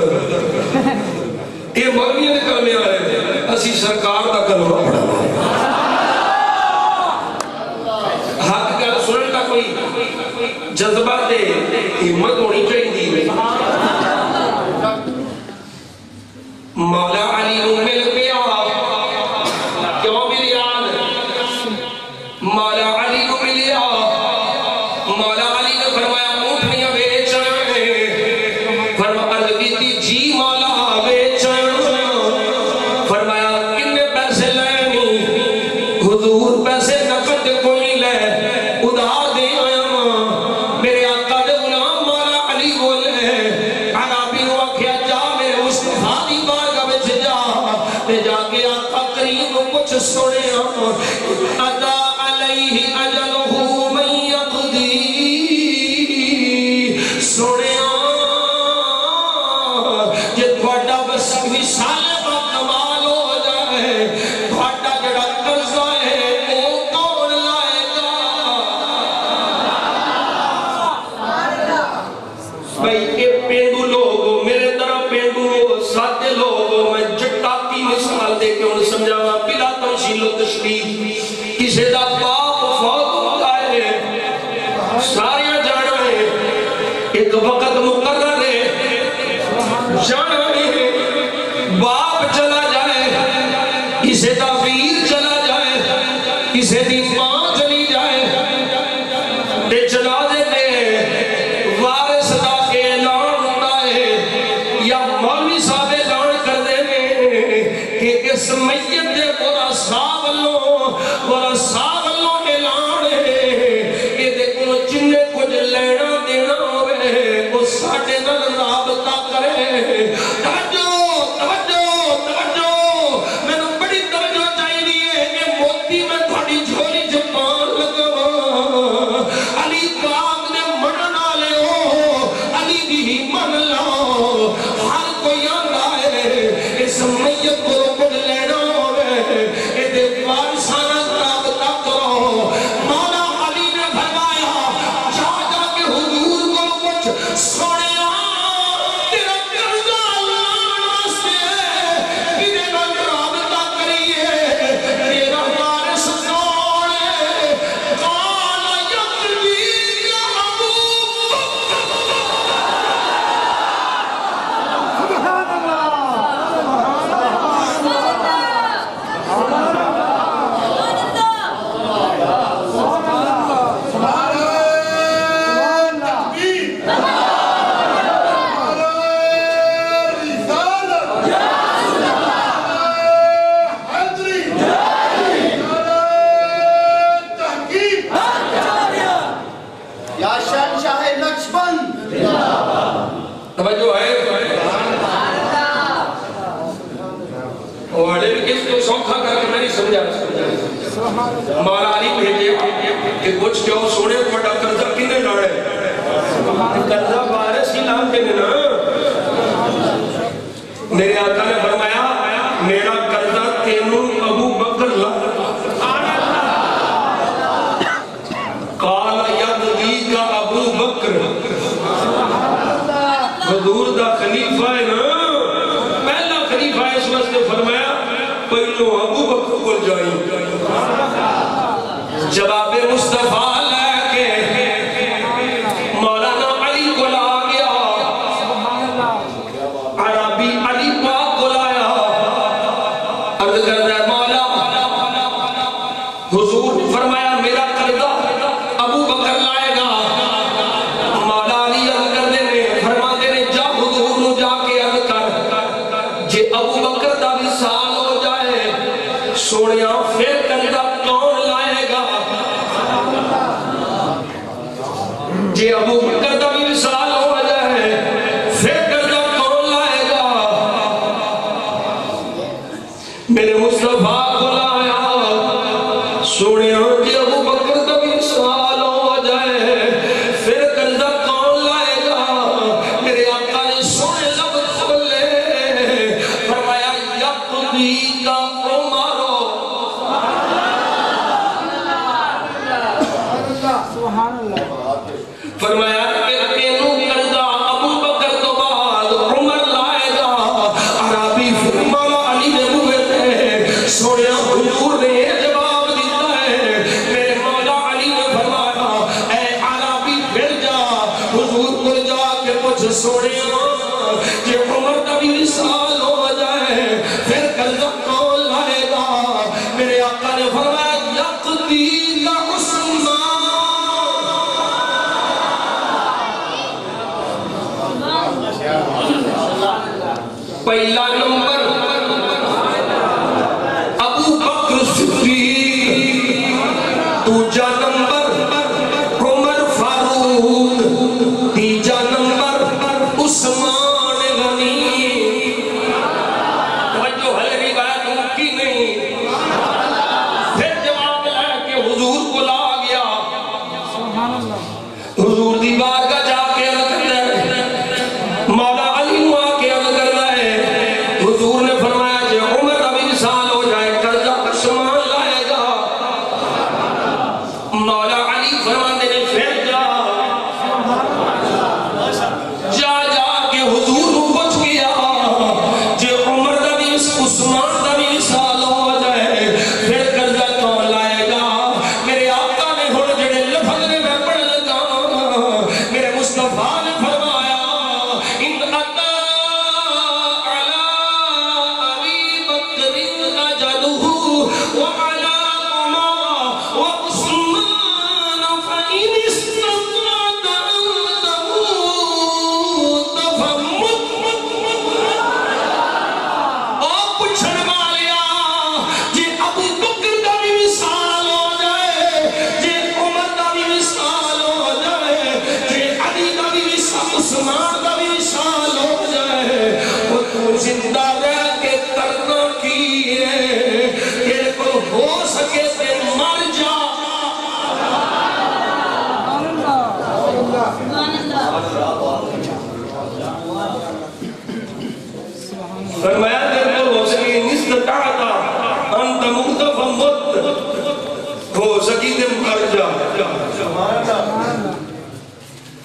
یہ مومنین دے کلمے آ رہے اسی سرکار دا کلمہ پڑھا حق گل سنن دا کوئی جذبہ تے ہمت ہونی چاہیے مولا علی نو مل گیا کیوں ملیا مولا علی نو ملیا مولا علی نے فرمایا اونٹنیاں بیچن فرمایا عرض کیتی جی مولا بیچن فرمایا کنے پیسے لینی حضور پیسے نقد کوئی لے ادھار دے آیا میرے آقا دے غلام مولا علی بولے عربی نو آکھیا جا میرے مصطفیٰ دی بارگاہ وچ جا تے جا کے آقا کریم نو کچھ سنیا ادا علیہ اجلہ من یقضی سنیا جے تھوڑا بس وصال دا کمال ہو جائے تھوڑا جڑا قرضہ ہے وہ کون لائے گا بھائی یہ پینڈو لوگ میرے طرح پینڈو سادے لوگ میں جٹاتی مثال دے کے انہیں سمجھاوا بلا تمثیل و تشبیہ کسی دا باپ فوت ہوتا ہے سارے جانا ہے ایک وقت مقرر ہے جانا ہے باپ چلا جائے کسی دا ویر چلا جائے کسی دی ماں چلی جائے تے جنازے تے وارث دا اعلان ہوتا ہے یا مولوی صاحب اعلان کر دے کہ اس میت دے ورثاء واللوں اعلان ہے کہ دے کو جن کچھ لینا دینا ہوئے وہ ساڈے نال رابطہ کرے توجہ مینوں بڑی توجہ چاہیے کہ موتی میں تھوڑی جھولی جپان لگا علی پاک نے منن والے ہو علی دی من لاؤ ہر کوئی آندا ہے اس میت کو کچھ لینا ہوئے اے دے وارثاں نال رابطہ کرو مولا علی نے فرمایا جا جا کے حضور کو کچھ سنیا تیرا قرضہ لان واسطے کدے نال رابطہ کریے تیرا وارث کون ہے قال یقضی یا ابو یا شہنشاہ نقشبند توجہ ہے والے بھی کس کو سوکھا کر کے میں نہیں سمجھا مولا علی بھیجے کہ کچھ کیوں سونے بڑا قرضہ کنے لڑے قرضہ وارث ہی نام کے نا میرے آقا نے فرمایا میرا قرضہ تینوں ابو بکر قال یقضی کا ابو بکر حضور دا خلیفہ ہے نا پہلا خلیفہ ہے اس وقت نے فرمایا پہلو ابو بکر کو جائیں جواب مصطفیٰ لے کے مولانا علی کو لا گیا عربی علی پاک کو لایا عرض کرتا ہے مولا حضور فرمایا میرا قرضہ ابو بکر لائے گا مولا علی عرض کر دے فرما دے جا حضور نو جا کے عرض کر جے ابو بکر دا وصال ہو جائے سونیا پھر قرضہ کون لائے گا بخش سونے کہ عمر کا بھی وصال ہو جائے پھر قرضہ کون لائے گا؟ میرے آقا نے فرمایا یقضی کا پہلا نمبر ابو بکر صدیق، دوسرا نمبر عمر فاروق، تیسرا نمبر عثمان غنی۔ توجہ ہے روایت کی نہیں؟ پھر جواب لے کے حضور کو لا گیا، حضور دی بارگاہ جا کے عرض کرتا ہے، مولا علی نو آ کے عرض کرتا ہے، حضور نے فرمایا کہ عمر ابھی وصال ہو جائے قرضہ عثمان لائے گا۔ مولا علی فرماتے نے پھر جا کے حضور کو پوچھ گیا کہ عمر کا بھی عثمان کا بھی وصال ہو جائے پھر قرضہ کون لائے گا؟ میرے آقا نے ہن جڑے لفظ نے میں پڑھ لگا، میرے مصطفیٰ نے فرمایا ان عطا علی ابی بکر اجلہ وعلی عمر وعثمان فإن استطعت أن تموت فمت۔ اور پوچھن والیا جے ابو بکر دا بھی وصال ہو جائے، جے عمر دا بھی وصال ہو جائے، جے علی دا بھی وصال، عثمان دا بھی وصال ہو جائے، وہ تو زندہ رہ کے کرنا کی ہے؟ تیرے کو ہو سکے تے مر جا۔ فرمایا تیرے کو ہو سکے نستطاعت ان تموت فمت، ہو سکی تے مر جا۔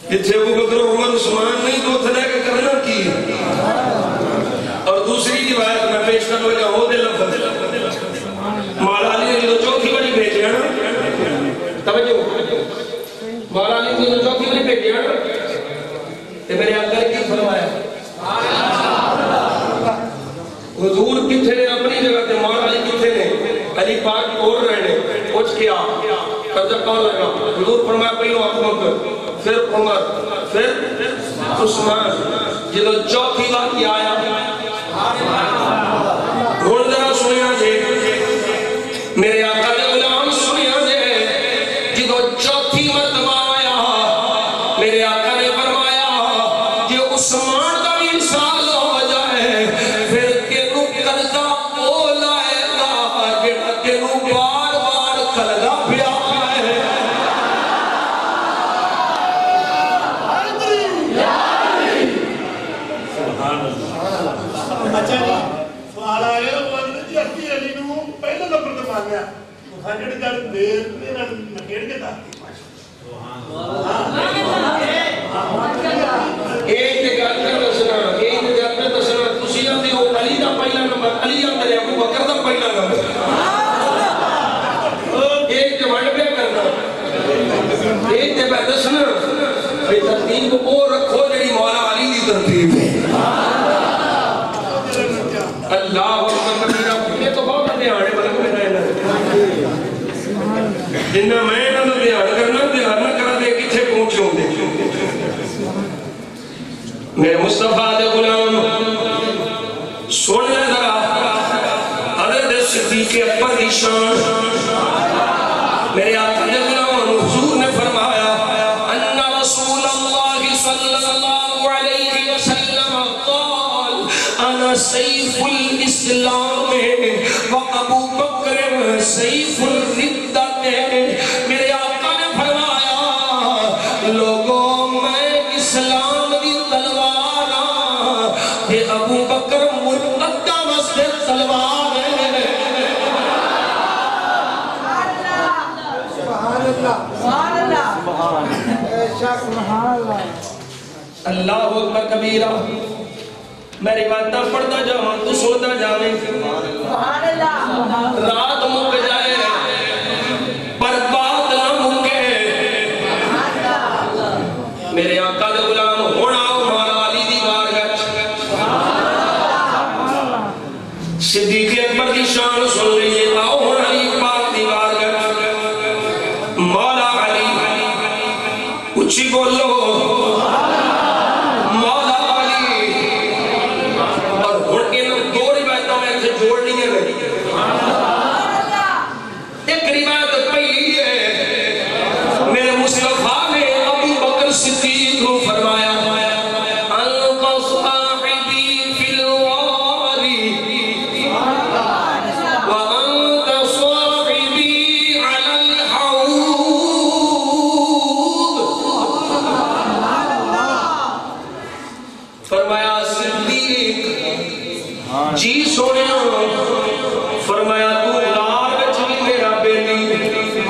جتھے ابو بکر عمر عثمان نہیں تو اتنے کا کرنا کی؟ اور دوسری روایت میں پیش کروں گا ہو دے لفظ مولا علی نے جو چوتھی بڑی بھیجی ہے نا، توجہ، مولا علی نے جو چوتھی بڑی بھیجی ہے نا، کہ میرے آقا نے کی فرمایا؟ حضور کتھے نے اپنی جگہ تے، مولا علی کتھے نے؟ علی پاک اور رہنے پوچھ کیا قرضہ کون لگا؟ حضور فرمایا پہلو ابو بکر، پھر عمر، پھر عثمان۔ جدو چوتھی بات کیا آیا ہن ذرا سنیا جے میرے آقا دے غلام، سنیا جے جدو چوتھی مرتبہ آیا میرے آقا نے فرمایا کہ عثمان کا بھی وصال ہو جائے پھر تینو قرضہ او لائے گا جڑا تینو بار بار قرضہ پیا ہے۔ اچھا جی سوال آیا بندے جی اسی علی نو پہلے نمبر تے مانیا ہنڈ گل دیر میرا نکھیڑ کے تا ایک گل کر دسنا، ایک گل کر دسنا، تسی آندے ہو علی دا پہلا نمبر، علی آندے ابو بکر دا پہلا نمبر، ایک تے ونڈ پہ کرنا، ایک تے پہ دسنا بھئی ترتیب کو وہ رکھو جڑی مولا علی دی ترتیب ہے۔ اللہ اکبر کبیرہ، یہ تو بہت دھیان ہے ملک میں رہنا جنہ میں نہ دھیان کرنا دھیان نہ کرا دے کتھے پہنچے ہوں دے۔ میرے مصطفیٰ دے غلام سن لے ذرا حضرت صدیق اکبر کی شان، میرے آقا دے غلام حضور نے فرمایا ان رسول اللہ صلی اللہ علیہ وسلم قال انا سیف الاسلام و ابو بکر سیف الردت۔ میرے آقا نے فرمایا لوگوں میں اسلام دی تلوار تے ابو بکر مرتدہ واسطے تلوار ہے۔ اللہ اکبر کبیرہ، میں روایتاں پڑھتا جاؤں تو سنتا جاویں، رات مک جائے پر بات نہ مکے۔ میرے آقا دے غلام ہن آؤ مولا جی سونے فرمایا تو غار وچ بھی میرا بیلی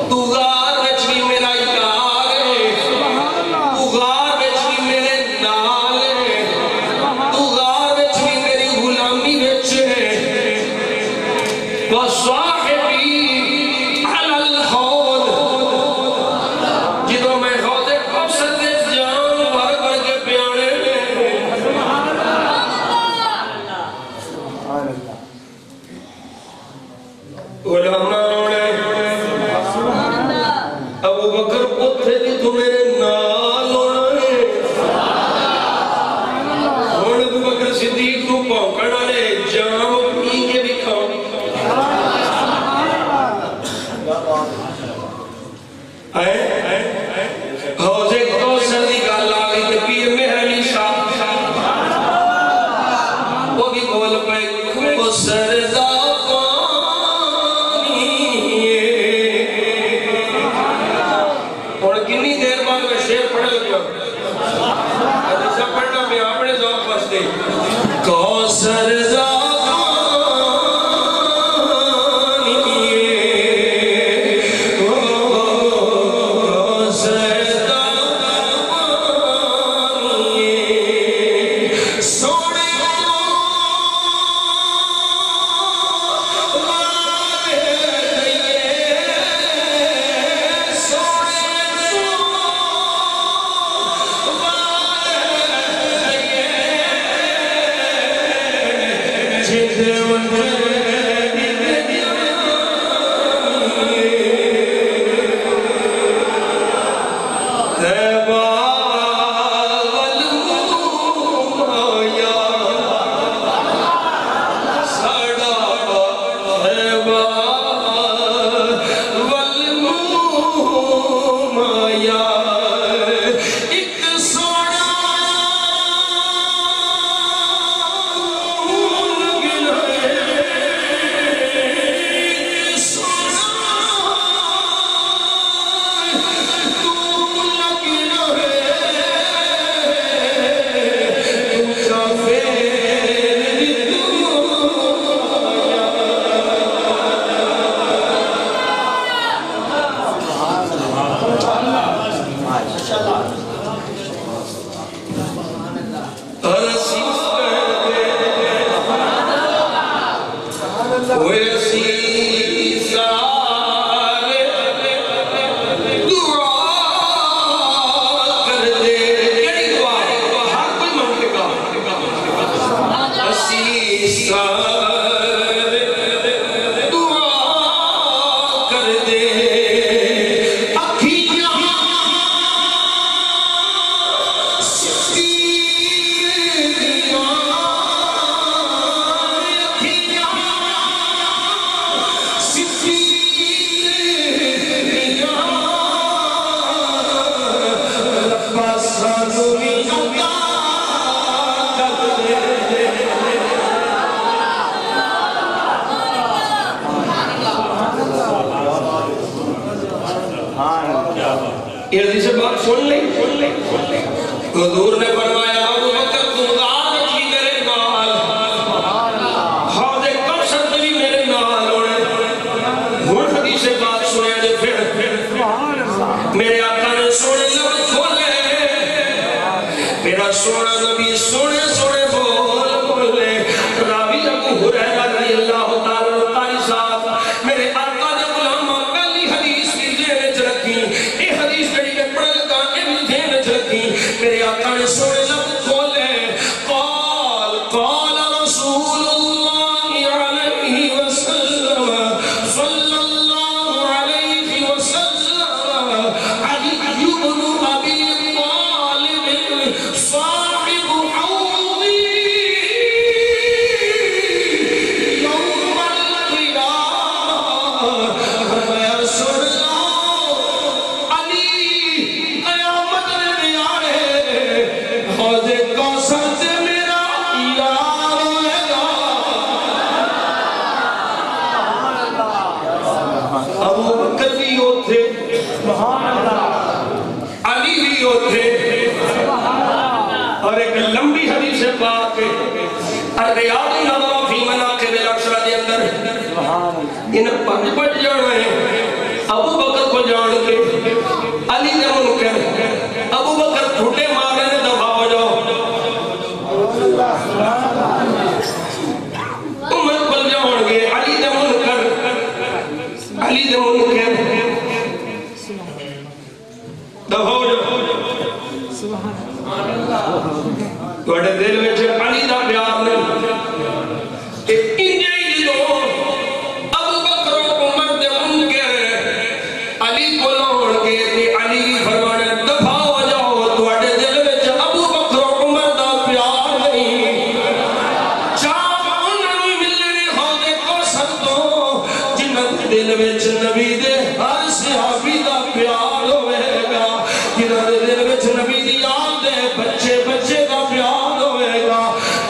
تو غار وچ بھی میرا یار تو غار وچ بھی میرے نال تو غار وچ بھی میری غلامی وچ وصاحبی علی الحوض جدوں میں حوض کوثر دے جام بھر بھر کے پیانے علماء نے ابو بکر پتھے دی تو میرے نال ہونا ہے ہن ابو بکر صدیق تو پونکن والے جام پی کے بھی کھاؤ حوض کوثر دی گل آ گئی تے پیر مہر علی صاحب وہ بھی بول پے کوثر دا اور کنی دیر بعد میں شعر پڑھ لگا حدیثہ پڑھنا میں اپنے ذوق واسطے کوثر دا سے بات سن لیں حضور نے فرمایا ابو بکر تم غار وچ بھی میرے نال حوض کوثر تے بھی میرے نال ہونے ہن حدیث بات سنیا جے پھر میرے آقا نے سونے لب کھولے میرا سونا نبی سونے سونے بولے راوی ابو ہریرہ رضی اللہ تعالی عنہ صاحب میرے آقا نے غلاماں پہلی حدیث کی ذہن وچ رکھی اے حدیث جڑی میں پڑھ لگا اے بھی ذہن وچ رکھی میرے آقا نے سونے لب کھولے قال رسول اللہ علیہ وسلم صلی اللہ علیہ وسلم علی بن ابی طالب صاحب حوضی یوم القیامہ فرمایا سن لو علی قیامت میں آئے حوض کوثر سے میرا یار ہوئے گا ابو بکر بھی ہوتے علی بھی ہوتے اور ایک لمبی حدیث پا کے الریاض النووی فی مناقب العشرہ دے اندر ان پنج بڑھ جانا ہے ابو بکر کو جان کے علی نے منکر ابو بکر ٹھوٹے مارے نے دفع ہو جاؤ عمر کو جان کے علی نے منکر دفع ہو جاؤ توڑے دل میں علی دا پیار نہیں انجے ہی جو ابو بکر و عمر دے منکر علی کو لوڑ کے علی فرمانے دفع ہو جاؤ توڑے دل میں ابو بکر و عمر دا پیار نہیں چاپ انہوں ملنے ہوتے کو سکتو جنت دل میں نبی دے ہر صحابی دا پیار ہوئے گا جنت دل میں نبی دی یاد دے بچے دا پیار ہوئے گا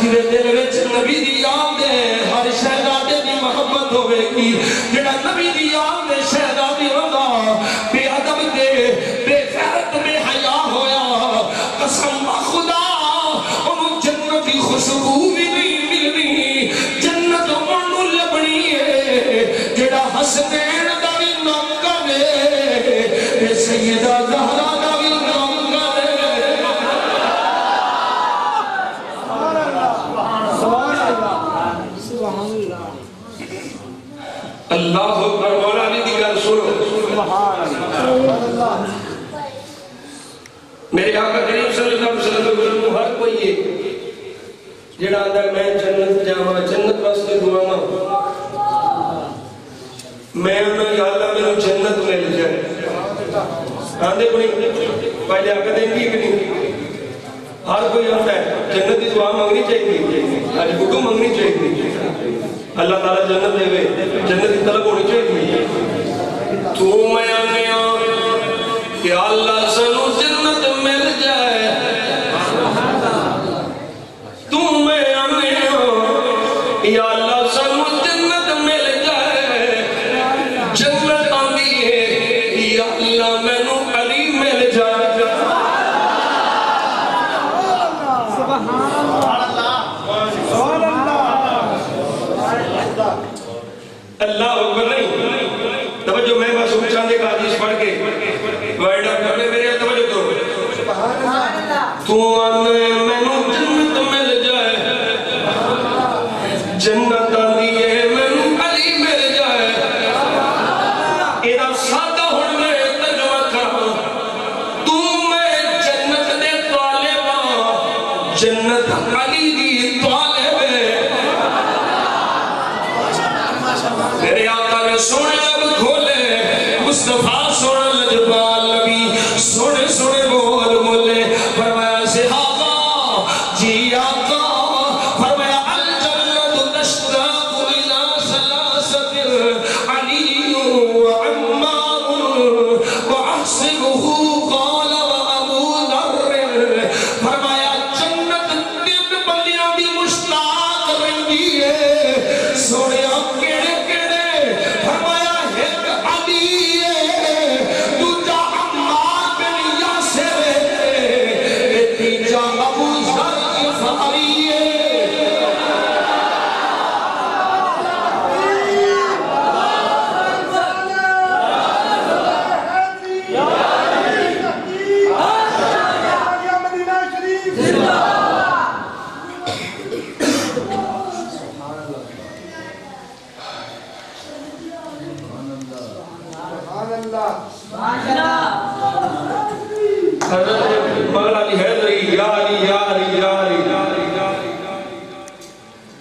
جنت دل میں نبی دی یاد دے ہر شہزادے دی محبت ہوئے گی جنہ نبی دی یاد دے شہزادی ہوگا بے ادب دے بے غیرت بے حیا ہویا قسم خدا انہوں جنت کی خوشبو بھی نہیں ملنی جنت انہوں لبنی ہے جڑا حسنین دا بھی نام کرے سیدہ زہرا دا بھی نام کرے اللہ اکبر مولا علی دی گل سنو میرے آقا کریم صلی اللہ علیہ وسلم ہر کوئی ہے جڑا آدھا میں جنت جاواں جنت واسطے دعاواں میں انہوں یا اللہ میرے جنت مل جائے آندھے کو نہیں پہلے آقا دیں گی کہ نہیں ہر کوئی ہوتا ہے جنت کی دعا مانگنی چاہیے آج حکم مانگنی چاہیے اللہ تعالیٰ جنت دے وے جنت کی طلب ہونی چاہیے تو میں آنے کہ اللہ سنو جنت مل جائے تو میں آنے یا اللہ سنو جنت مل جائے جنت آندی ہے یا اللہ میں نو علی مل جائے اللہ اکبر نہیں توجہ میں معصوم چاندے کا حدیث پڑھ کے وائڈ اپ کرنے میرے توجہ کرو تو آنے میں نو جنت مل جائے جنت آندی ہے میں نو علی مل جائے ایدہ سادہ ہون میں ترجمہ کرو تو میں جنت دے طالباں جنت علی دی طالب ہے میرے آقا نے سونے لب کھولے مصطفیٰ سونے لجبال نبی سونے سونے بول مولے فرمایا صحابہ جی آقا فرمایا الجنت تشتاق الى ثلاثة علی وعمار وعصبه قال وابو ذر فرمایا جنت تین بندیاں دی مشتاق رہی ہے سونے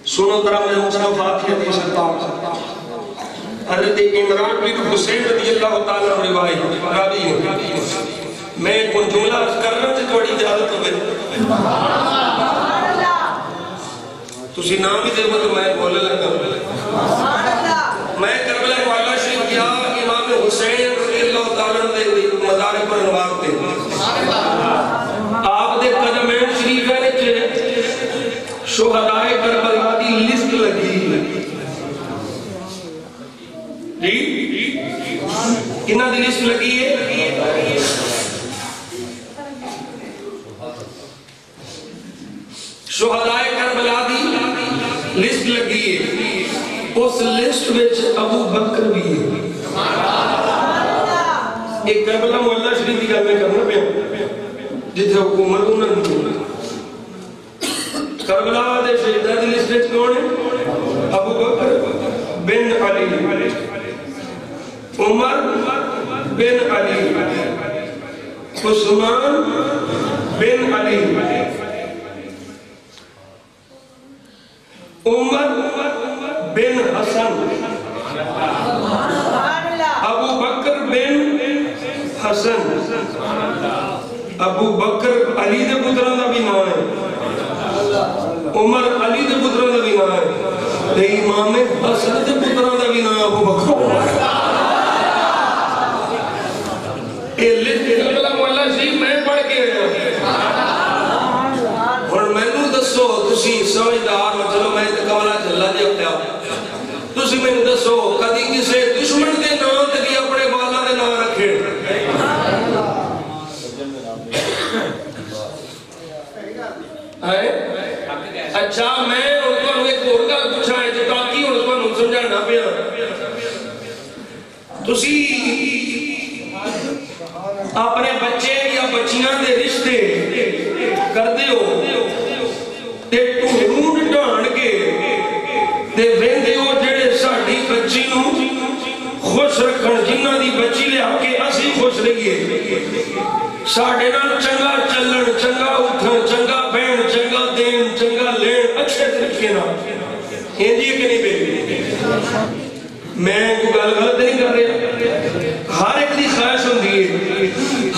سنو ترہ میں مصطفیٰ کی حدیث حضرت عمران بن حسین رضی اللہ تعالیٰ روایت راوی ہے میں کون جملہ کرنا سے تھوڑی اجازت ہوئے تسی نام ہی دیکھو تو میں بولے لگا میں کربلا والا شریف کیا امام حسین رضی اللہ تعالیٰ دے مزار پر نواقتے آپ دے قدمین شریف ہے شہدائے کربلا دی لسٹ لگی جی کنہ دی لسٹ لگی ہے شہدائے کربلا دی لسٹ لگی ہے، اس لسٹ وچ ابو بکر بھی ہے۔ ایک کربلا محلہ شریف کی گل میں کرنا پیا جتھے حکومت انہوں نے کربلا دے شہیداں دی لسٹ وچ کون ہے؟ ابو بکر بن علی، عمر بن علی، عثمان بن علی، عمر بن حسن، ابو بکر بن حسن۔ ابو بکر علی دے پتران دا بھی نام ہے، عمر علی دے پتران دا بھی نام ہے، تے امام حسن دے پتران دا بھی نام ابو بکر۔ یہ لسٹ کربلا مولا شریف میں پڑھ کے اور میں نو دسو تسی سمجھدار ہو، چلو میں کملا چلا دیا پیا، تسی میں دسو کدی کسے دشمن دے نام تے بھی اپنے والا دے نام رکھے؟ اچھا میں انہوں نے ایک اور گل پوچھا ہے جو تاکہ انہوں نے سمجھانا پیا، تسی اپنے بچے یا بچیاں دے رشتے کر دیو تے ٹھونڈ ڈھانڈ کے تے ویندے ہو جڑے ساڈی بچی نو خوش رکھن، جنہ دی بچی لے آ کے اسی خوش رہیے، ساڈے نال چنگا چلن، چنگا اٹھن، چنگا بہن، چنگا دین، چنگا لین، اچھے طریقے نال، ہندی کہ نہیں بے؟ میں کوئی گل غلط نہیں کر رہا، ہر ایک دی خواہش ہوندی ہے،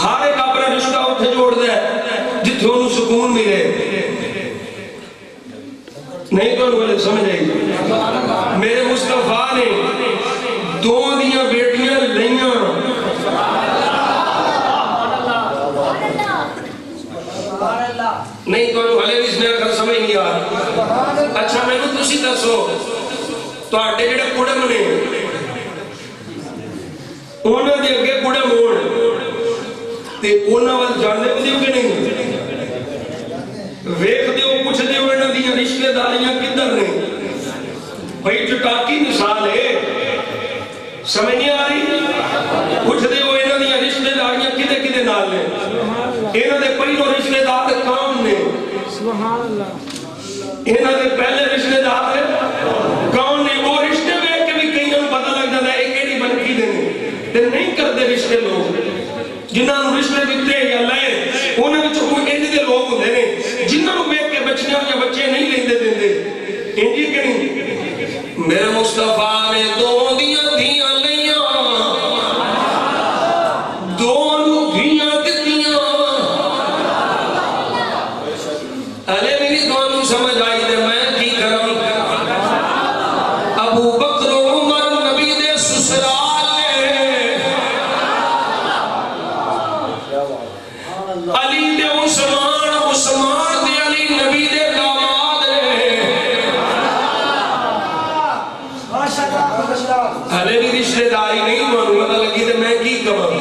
ہر ایک اپنا رشتہ اتھے جوڑ دے جتھے انہوں سکون ملے، نہیں تو انہوں سمجھ آئی؟ میرے مصطفیٰ نے دو دیاں بیٹیاں لیاں، نہیں تو انہوں ہلے بھی اس میں اگر سمجھ نہیں آ۔ اچھا میں نے تسی دسو تو آٹے جڑے کڑم نے انہوں نے اگے کڑم ہوڑ تے انہوں نے جاننے کو دیو کہ نہیں؟ ویک دیو پوچھ دیو انہوں نے رشتہ داریاں کدھر نے؟ بھئی چٹاکی مثال ہے، سمجھ نہیں آ رہی؟ پوچھ دیو انہوں نے رشتہ داریاں کدھے کدھے نال نے؟ انہوں نے پہلو رشتہ دار کام نے، انہوں نے پہلے رشتہ دار کون نے؟ وہ رشتے میں کہ بھی کئی ہم پتہ لگ جاتا ہے ایک ایڈی بنکی دینے تے نہیں کرتے رشتے لوگ، جنہاں نو رشتے دیتے یا لائے انہوں نے چکو ایڈی دے لوگ ہوتے ہیں جنہاں نو بیک کے بچیاں یا بچے نہیں لیندے دیندے، انجی کہ نہیں؟ میرے مصطفیٰ نے دو دیاں دیاں لیاں، دو نو دیاں دیاں، علی میری دعا سمجھ آئی دے میں کی کروں؟ ابو بکر عمر نبی دے سسرال نے، علی دے عثمان، عثمان دے علی نبی دے داماد نے، علی بھی رشتہ داری نہیں مانوں پتہ لگی دے میں کی کروں؟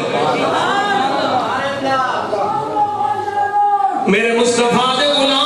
میرے مصطفیٰ دے غلام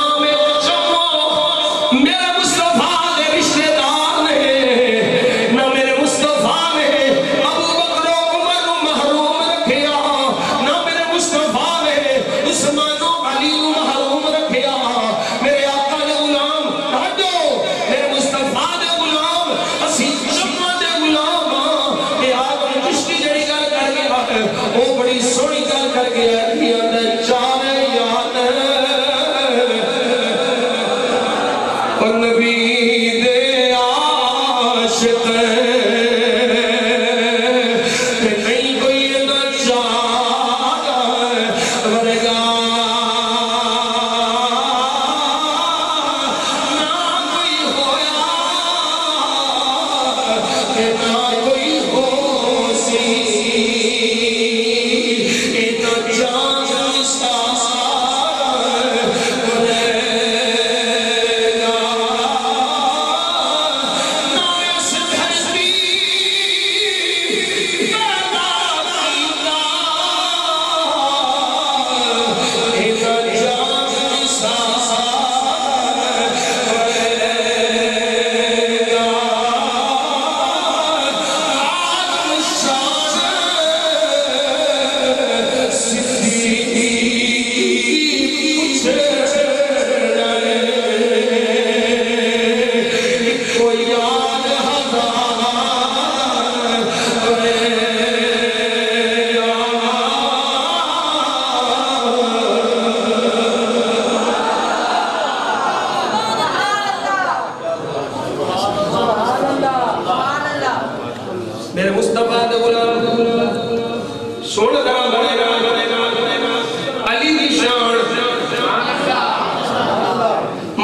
وہ بڑی سونی گل کر کے چار یاد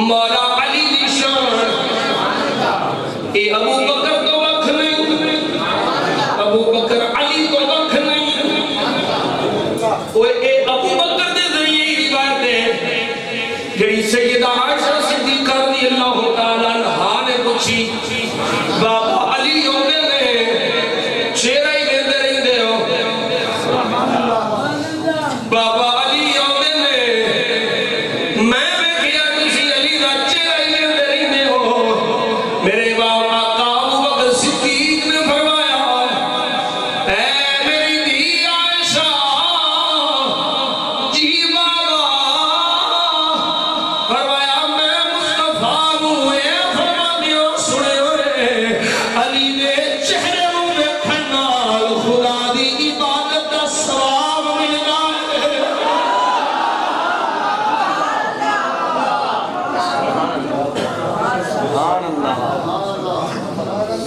مولا علی دی شان اے ابو بکر تو وقت نہیں ابو بکر علی تو وقت نہیں اے ابو بکر دے ذریعے روایت ہے جڑی سیدہ عائشہ صدیقہ رضی اللہ تعالیٰ عنہا نے پوچھی بابا علی ہوندے نے چہرہ ہی ویندے رہندے ہو بابا علی ہوندے نے میں ویکھیا تسی علی دا چہرہ ہی ویندے رہندے ہو میرے بابا آقا ابو بکر صدیق نے فرمایا اے میری دی عائشہ جی بابا فرمایا میں مصطفیٰ ہوئے فرما دیو سنے ہوئے علی نے چہرے میں کھنال خدا دی عبادت دا ثواب ملنا ہے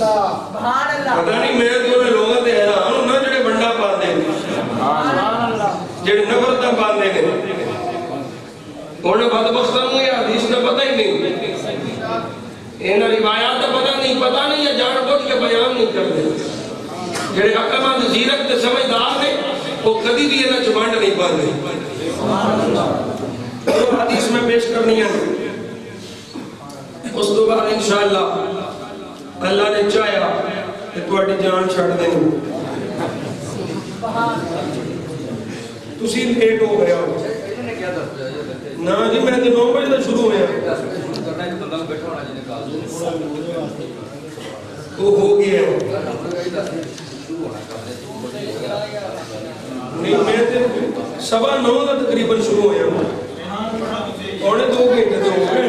پتہ نہیں میں تو لوگوں تے حیران ہوں نا جڑے بنڈا پاندے نے جڑے نفرتاں پاندے نے انہیں بدبختاں نوں یہ حدیث کا پتہ ہی نہیں انہاں روایات کا پتہ نہیں یا جان بوجھ کے بیان نہیں کرتے جڑے عقل مند زیرک تے سمجھدار نے وہ کبھی بھی انہاں چ ونڈ نہیں پاندے حدیث میں پیش کرنی ہے اس تو بعد انشاءاللہ اللہ نے چاہیا کہ تواڈی جان چھڈ دیں تسی لیٹ ہو گیا ہو نا جی میں تے 9 بجے تک شروع ہویا وہ ہو گیا نہیں میں تے 9:15 کا تقریباً شروع ہویا پونے 2 گھنٹے تو ہو گئے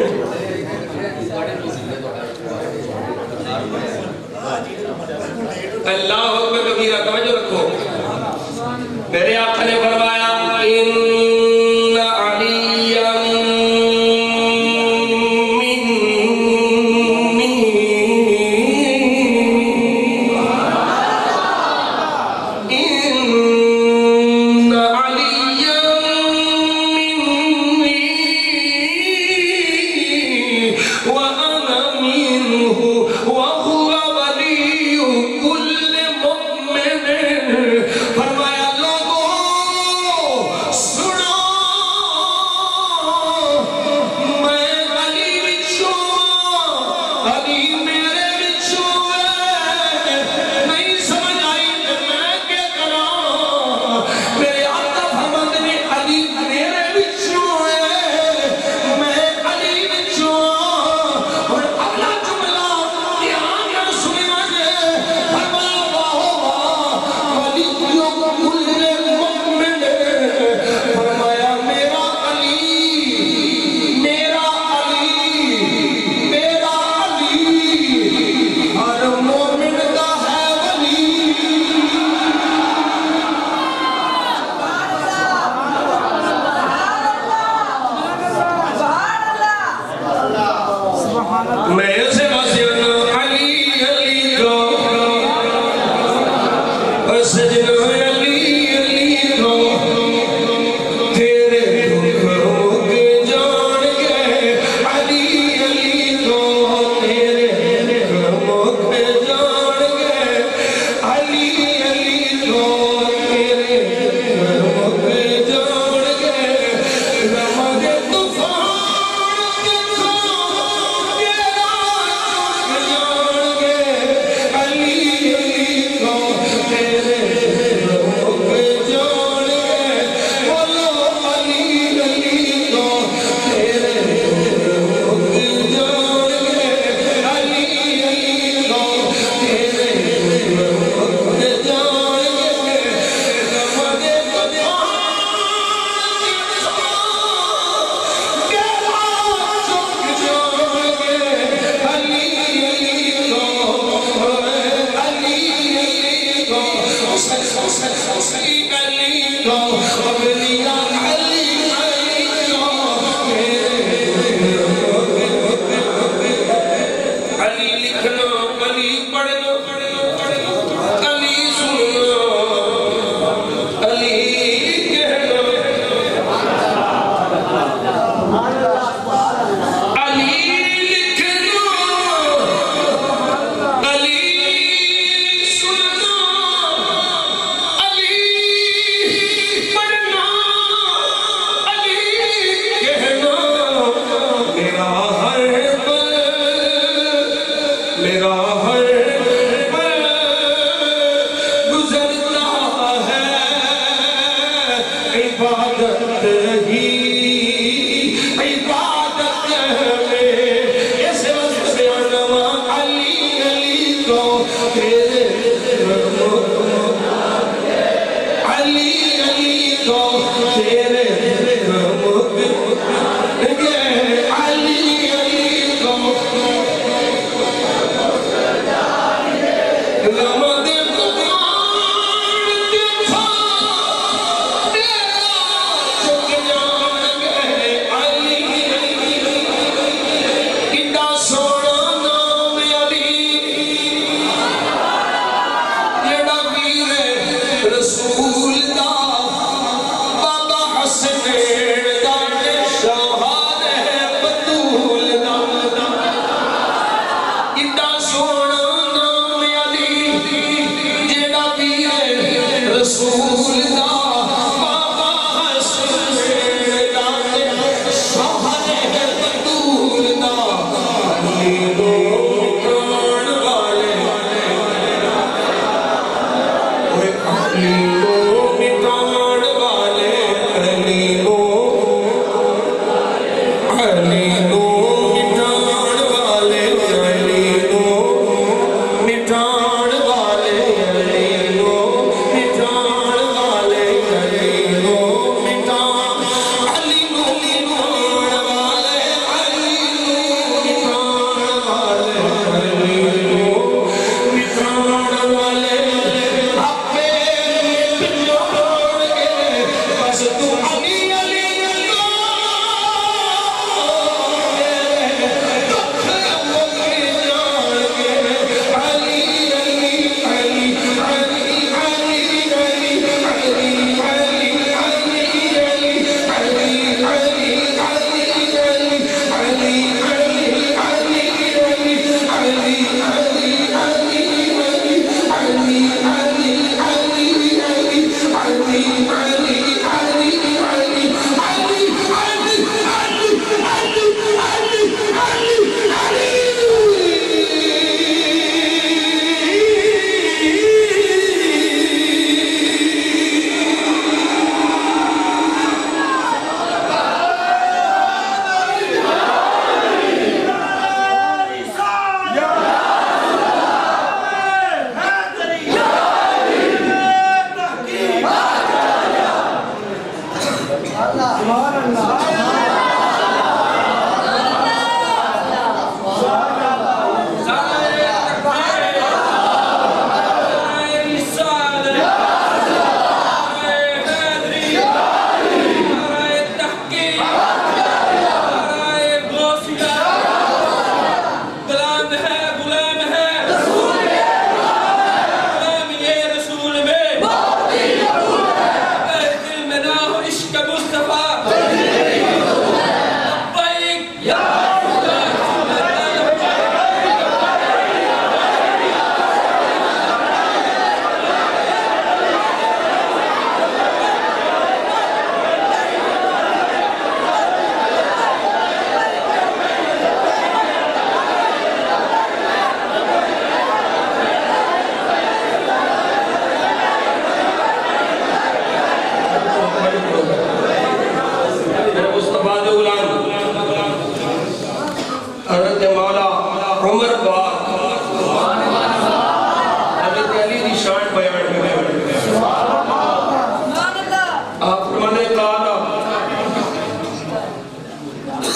اللہ اکبر کبیرہ توجہ رکھو میرے آقا نے فرمایا ان علی منی ان علی منی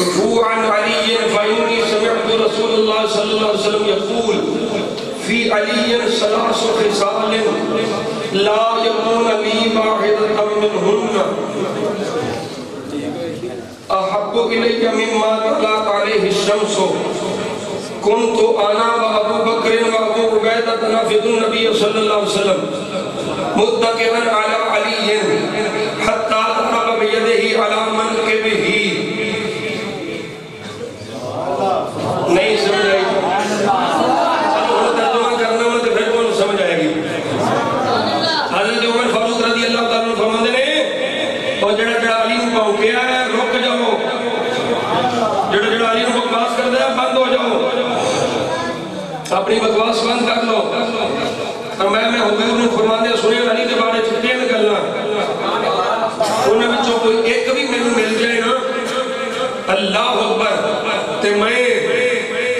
ارفعوا عن علي فإني سمعت رسول الله صلى الله عليه وسلم يقول في علي ثلاث خصال لا يكون لي واحدة منهن أحب إلي مما طلعت عليه الشمس كنت أنا وأبو بكر وأبو عبيدة نافذ النبي صلى الله عليه وسلم متكئا على علي حتى ضرب بيده على منكبه. نہیں سمجھ آئی چلو ترجمہ کرنا میں تو پھر کون سمجھ آئے گی. حضرت عمر فاروق رضی اللہ تعالیٰ فرماتے نے اور جڑا جڑا علی نو پاؤکیا ہے رک جاؤ, جڑا جڑا علی نو بکواس کر دیا بند ہو جاؤ, اپنی بکواس بند کر لو. اور میں حضور نے فرماتے سنے علی کے بارے چھٹیاں نکلنا انہیں بچوں کوئی ایک بھی میں مل جائے نا اللہ اکبر تے میں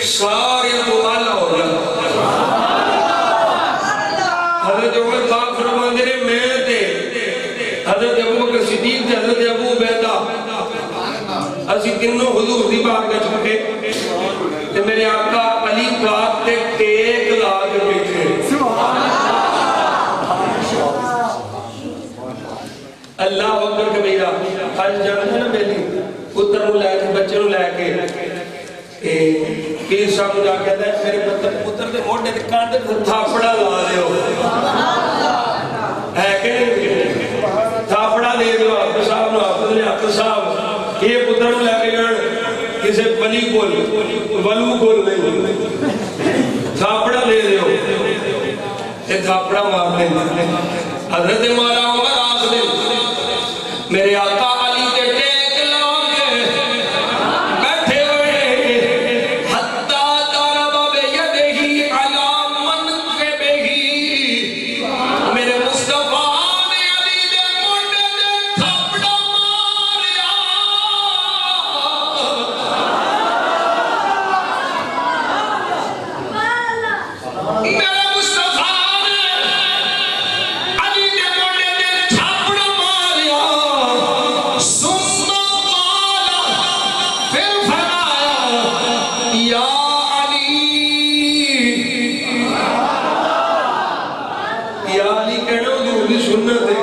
سارے تو آلہ ہو گیا. حضرت عمر پاک فرماتے نے میں تے حضرت ابو بکر صدیق تے حضرت ابو عبیدہ اسی تینوں حضور دی بارگاہ چھٹے تے میرے آقا علی پاک تے ٹیک لا کے بیٹھے. اللہ اکبر کبیرہ. آج جانتے ہیں نا بیلی پتر نو لے کے بچے نو لے کے پیر صاحب جا کہتا ہے میرے پتر دے موڑنے دے کانٹے تھاپڑا لا دے ہو ہے کہ تھاپڑا دے دو آپ صاحب نو حافظ نے حافظ صاحب یہ پتر نو لے کے جان کسے ولی کول ولو کول نہیں تھاپڑا دے دے ہو یہ تھاپڑا مار دے. حضرت مولا عمر آخ دے میرے آقا علی کے ٹیک لا کے بیٹھے ہوئے حتی ضرب بیدہ علی منکبہ میرے مصطفیٰ نے علی دے موڈے دے تھاپڑا ماریا. میرے مصطفیٰ نے علی دے موڈے دے تھاپڑا ماریا. ثم قال پھر فرمایا یا علی کہنا حضور دی سنت ہے,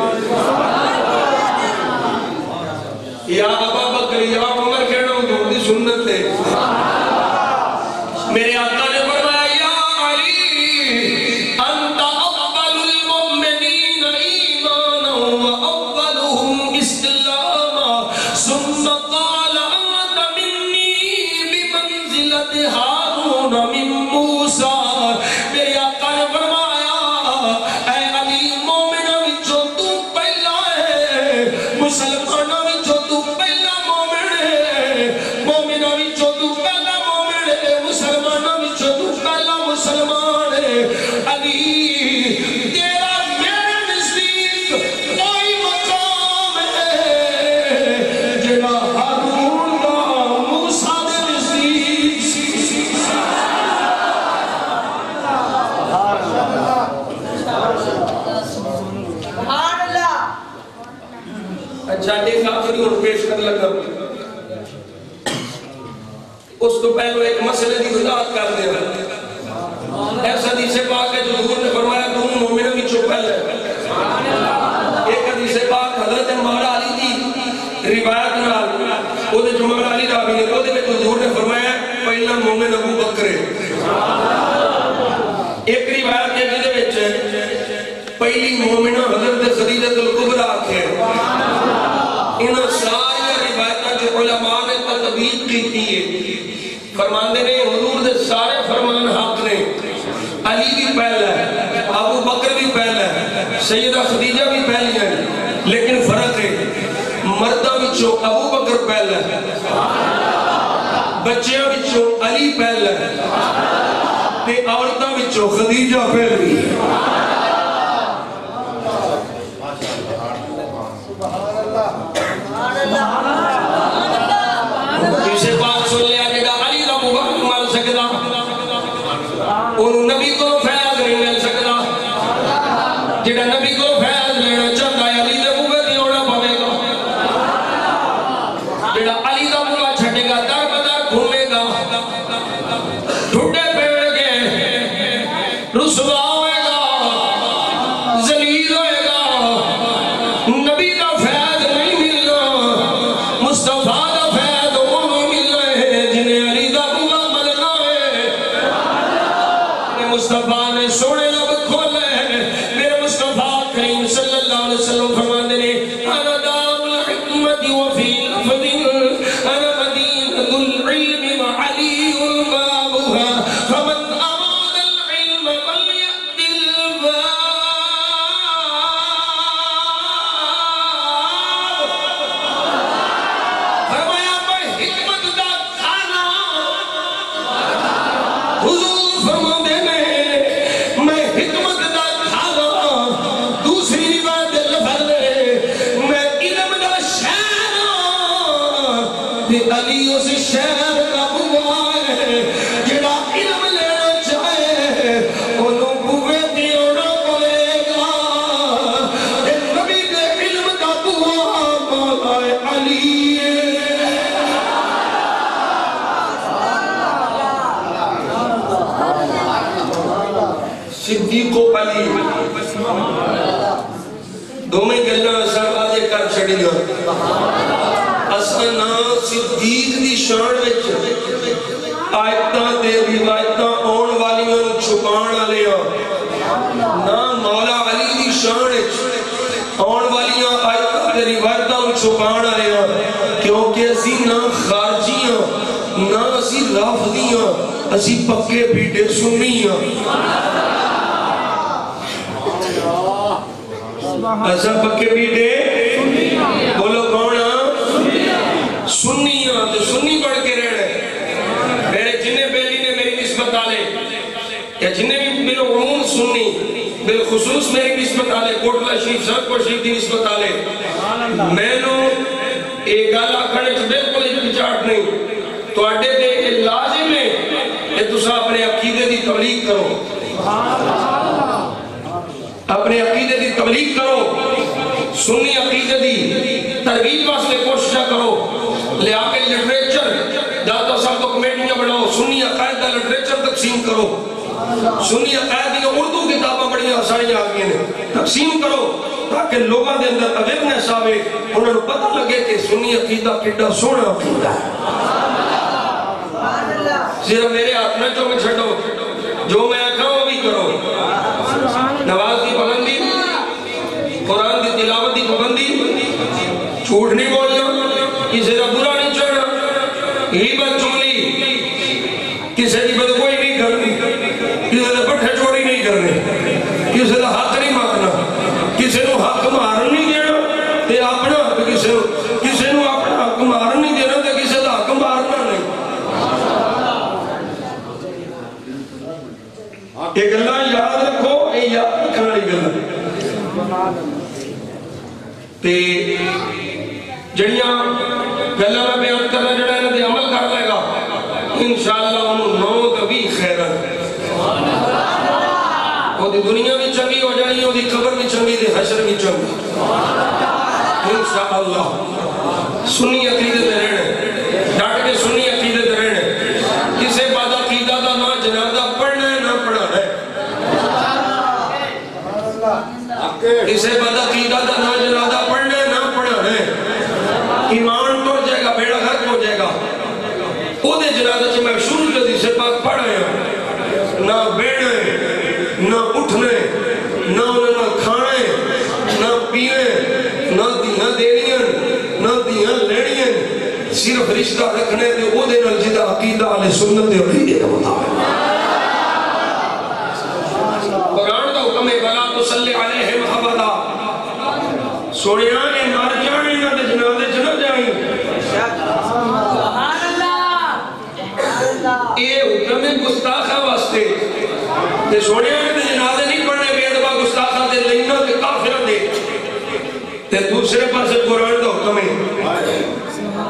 یا ابا بکر یا عمر کہنا حضور دی سنت ہے. میرے آقا نے فرمایا یا علی انت اول المؤمنین ایمانا واولهم اسلاما ثم قال انت منی بمنزلت ہارون من موسیٰ. میرے آقا نے فرمایا اے علی مومنہ وچوں تو پہلا ہے, مسلمانہ وچوں تو پہلا مومن ہے, مومنہ وچوں تو پہلا مومن ہے, مسلمانہ وچوں تو پہلا مسلمان ہے. علی تیرا میرے نزدیک کوئی مقام ہے جڑا ہارون دا موسیٰ دے نزدیک. اچھا ایک آخری اور پیش کر لگا اس کو پہلو ایک مسئلے کی وضاحت کر دیا. ایسا حدیث پاک ہے جو حضور نے فرمایا تم مومنوں کی چوپل ہے. ایک حدیث پاک حضرت مولا علی دی روایت نال او دے جو مولا علی راوی نے او دے وچ حضور نے فرمایا پہلا مومن ابو بکر ہے. ایک روایت ہے جے وچ پہلی مومنہ حضرت خدیجہ الکبریٰ ہے. ان ساری روایتاں جو علماء نے تطبیق کی ہے فرماندے نے حضور دے سارے فرمان حق نے. علی بھی پہلا ہے, ابو بکر بھی پہلا ہے, سیدہ خدیجہ بھی پہلی ہے, لیکن فرق ہے مردہ وچوں ابو بکر پہلا ہے, بچیاں وچوں علی پہلا ہے, تے عورتاں وچوں خدیجہ پہلی ہے. اسے بات سن لیا جڑا علی دا مبارک مل سکدا انہوں نبی کو فیض نہیں مل سکدا, جڑا نبی کو فیض لینا چاہتا ہے علی دے منہ تے ہونا پوے گا. جڑا علی دا منہ پھٹے گا در بدر گھومے گا ٹھڈے پیڑ گے رسوا ہوئے گا ذلیل ہوئے گا نبی دا فیض نہیں ملنا مصطفیٰ دا فیض انہوں ملنا ہے جنہیں علی دا بوا ملنا ہے مصطفیٰ نے سونے لب کھولے میرے مصطفیٰ کریم صلی اللہ علیہ وسلم فرماتے نے انا دار الحکمت وفی لفظ انا مدینہ العلم وعلی بابها فمن اراد العلم فلیأت الباب فرمایا میں حکمت دا کھانا حضور فرماتے نے میں حکمت دا کھانا دوسری بات لفظ میں علم دا شہر علی اس شہر کا بوا ہے جڑا علم لینا چاہے انہوں بوے دیونا پڑے گا اے نبی دے علم کا بوا مولا علی صدیق و علی دو میں گلنا اثر آدھے کر چھڑی گا اسانا صدیق دی شان وچ آیتاں تے روایتاں آن والیاں چھپان والیا نہ مولا علی دی شان وچ آن والیاں آیتاں تے روایتاں چھپان والیا کیونکہ اسی نہ خارجیاں نہ اسی رافضیاں اسی پکے بیٹے سنیاں ایسا پکے بیٹے بولو کون سنی تو سنی پڑھ کے رہنے میرے جنہیں بیلی نے میری نسبت آلے یا جنہیں بھی میرے عموم سنی بالخصوص میری نسبت آلے کوٹلہ شریف سرکور شریف دی نسبت آلے میں نو ایک گالا کھڑے چھ بالکل اچھاٹ نہیں تو اڈے دے لازم ہے کہ تسا اپنے عقیدے دی تبلیغ کرو اپنے عقیدے دی تبلیغ کرو سنی عقیدے دی ترغیب واسطے کوشش کرو لے آکے لٹریچر جاتا صاحب کو کمیٹیاں بڑھاؤ سنی عقائد دا لٹریچر تقسیم کرو سنی عقائد دی اردو کتاباں بڑھیاں ساری آگئے ہیں تقسیم کرو تاکہ لوگاں دے اندر اویرنس آوے انہوں نے پتہ لگے کہ سنی عقیدہ کتنا سونا عقیدہ ہے صرف میرے ہاتھ میں جو میں چھٹو جو میں آکھا وہ بھی کرو نماز کی پابندی قرآن کی تلاوت کی پابندی جھوٹ نہیں بولنا کسی کا برا نہیں چڑھنا غیبت چگلی کسی کی بدگوئی نہیں کرنی کسی کا پٹھے چوری نہیں کرنی کسی کا حق نہیں مانگنا کسی کو حق مار نہیں دینا تے اپنا کسی کو اپنا حق مار نہیں دینا تے کسی کا حق مارنا نہیں یہ گلہ یاد رکھو یہ یاد رکھنا نہیں گلہ تے جڑیاں گلہ میں بیان کرنا جڑا ہے دے عمل کر لے گا انشاءاللہ انہوں نو کبھی خیرن وہ دی دنیا بھی چنگی ہو جانی وہ دی قبر بھی چنگی دی حشر بھی چنگی انشاءاللہ سنی عقیدت رہنے ڈاٹ کے سنی عقیدت رہنے کسے بعد عقیدہ دا نہ جنازہ پڑھنا ہے نہ پڑھا ہے کسے بعد عقیدہ دا نہ جنازہ پڑھنا ہے نہ پڑھا ہے ایمان ٹوڑ جائے گا بیڑا غرق ہو جائے گا او دے جنازہ سے میں شروع جدی سے پاک پڑھا ہے نہ بیڑے نہ اٹھنے نہ انہیں کھانے نہ پینے نہ دیڑیاں نہ دیاں لیڑیاں صرف رشتہ رکھنے دے او دے نال جدا عقیدہ علیہ سنت دے عقیدے کا مطابق قرآن دا حکم ہے بلا تصلی علیہم ابدا سوڑیاں نے مر جانے نہ دے جنازے چ نہ جائیں سبحان اللہ اے حکم گستاخا واسطے تے سوڑیاں نے جنازے نہیں پڑھنے بے ادبا گستاخا دے لینا تے کافرہ دے تے دوسرے پاس قرآن دا حکم ہے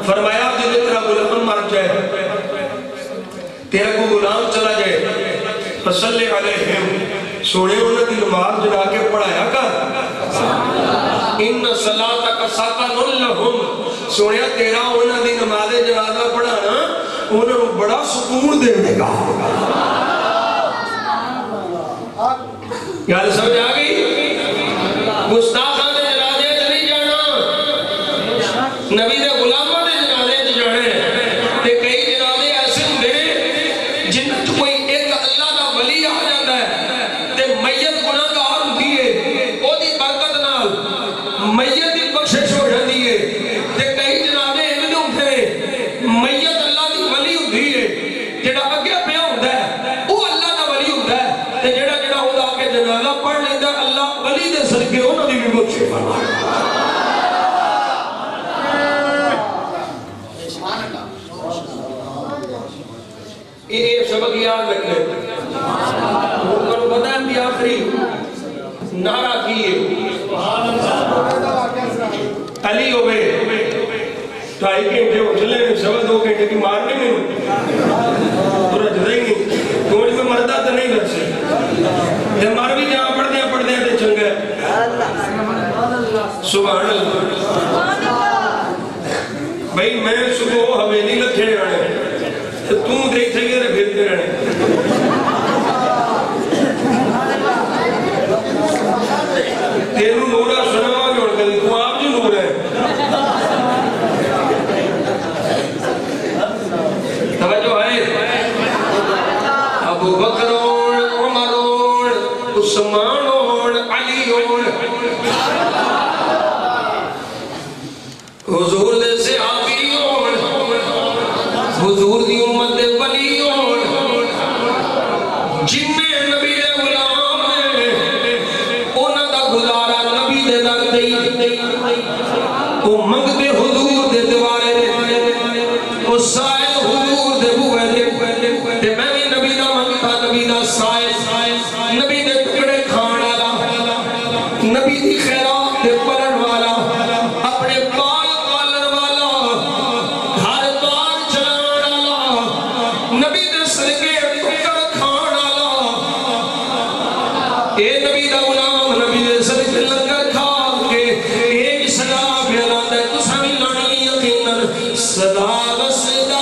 فرمایا کہ تیرا غلام مر جائے تیرا کو غلام چلا جائے فصلی علیہم سوڑے انہوں نے نماز جڑا کے پڑھایا کر ان صلاتک سکن لہم سوڑیا تیرا انہوں نے نماز جنازہ پڑھانا انہوں نے بڑا سکون دے گا. گل سمجھ آ گئی؟ گستاخاں دے جنازے وچ نہیں جانا، نبی دے غلاماں دے جنازے وچ جانا ہے. تے کئی جنازے ایسے ہوندے نے جن وچ کوئی ایک اللہ دا ولی آ جاندا ہے تے میت گناہگار ہوندی ہے، او دی برکت نال میت دی بخشش ہو جاندی ہے. تے کئی جنازے ایویں ہوندے نے میت اللہ دی ولی ہوندی ہے، جڑا اگے پیا ہوندا ہے او اللہ دا ولی ہوندا ہے، تے جڑا او دا کے جنازہ پڑھ لیندا اللہ ولی دے صدقے انہاں دی بھی بخشش فرمائے. یہ سبق یاد رکھیں. انہوں پتہ ہے بھی آخری نعرہ کیے علی ہوئے 2.5 گھنٹے ہو چلے میں 2.25 گھنٹے کی مارنے میں تو رجھ رہی نہیں کیونکہ میں مردہ تو نہیں کر سکتا یہ مار بھی جہاں پڑھ دیں تو چنگا ہے. سبحان اللہ. بھئی میں صبح حویلی لکھے رہنے تم دیکھ سکے رہے پھرتے رہنے. تیروں نورا سنوا جوڑ کر تو آپ جو نور ہے. توجہ ہے. ابو بکر عمر عثمان علی حضور دے صحابی حضور دی امت دے ولی جن میں نبی دے غلام انہاں دا گزارا نبی دے در تے او منگتے حضور دے دیوارے او سائل حضور دے بوئے تے میں بھی نبی دا منگتا نبی دا سائل نبی دے ٹکڑے کھان والا نبی دی خیرات دے پلن والا اپنے بال پالن والا ہر بار چلان والا نبی دے صدقے ٹکڑ کھان والا اے نبی دا غلام نبی دے صدقے لنگر کھا کے ایک صدا پھیلاتا ہے تو سامنے لانی یقیناً صدا بصدا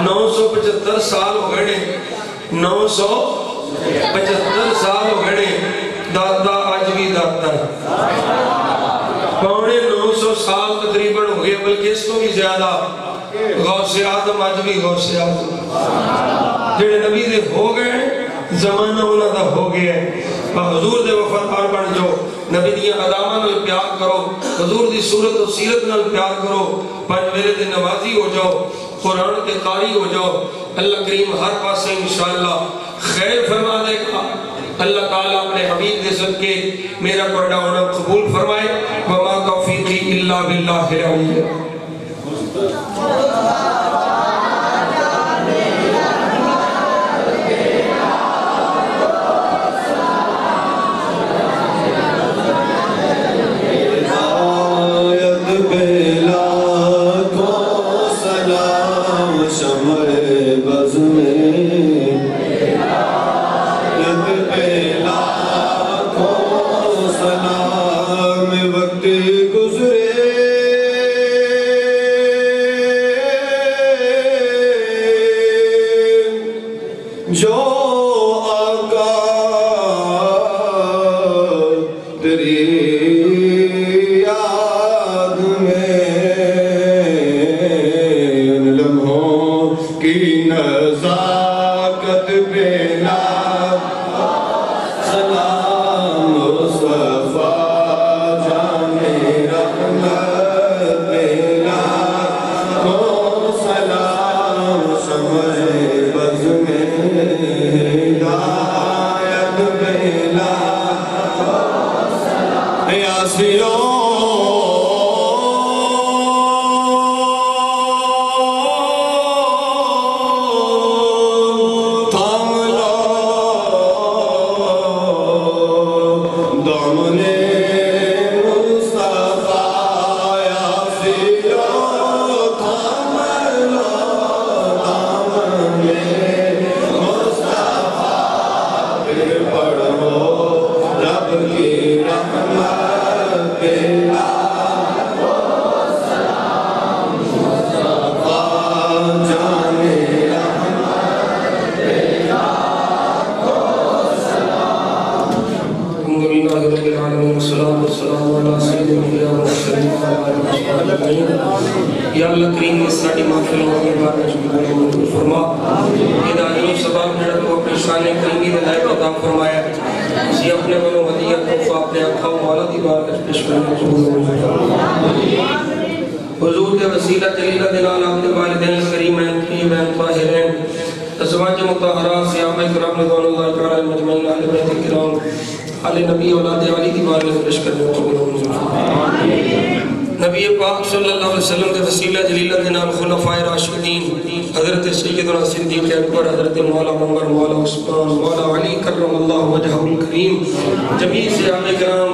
975 سال ہو گئے 975 سال ہو گئے دادا آج بھی داتا ہے 900 سال تقریباً ہو گئے بلکہ اس کو بھی زیادہ غوث آدم آج بھی غوث آدم جڑے نبی دے ہو گئے زمانہ انہوں دا ہو گیا ہے حضور دے وفادار بن جو نبی دیاں علامہ نال پیار کرو حضور دی صورت و سیرت نال پیار کرو پنج میرے دے نوازی ہو جاؤ قرآن کے قاری ہو جاؤ اللہ کریم ہر پاس سے انشاءاللہ خیر فرما دے گا اللہ تعالیٰ اپنے حبیب دے صدقے میرا پڑھنا ہونا قبول فرمائے وما توفیقی الا باللہ العلی یا اللہ کریم اس ساڑی محفلوں کے بارے میں فرما یہ داخل و سباب جڑا تو اپنی شان کریمی دے لائے عطا فرمایا اسی اپنے منو ہدیہ تحفہ اپنے آقا و مولا دی بار میں پیش کرنے حضور دے وسیلہ جلیلہ دے نال آپ دے والدین کریمین طیبین طاہرین ازواج مطہرات صحابہ کرام رضوان اللہ تعالی مجمعین اہل بیت کرام آل نبی اولاد علی دی بار میں پیش کرنے نبی پاک صلی اللہ علیہ وسلم دے وسیلہ جلیلہ دے نام خلفائے راشدین حضرت سیدنا صدیق اکبر حضرت مولا عمر مولا عثمان مولا علی کرم اللہ وجہہ الکریم جمیع صحابہ کرام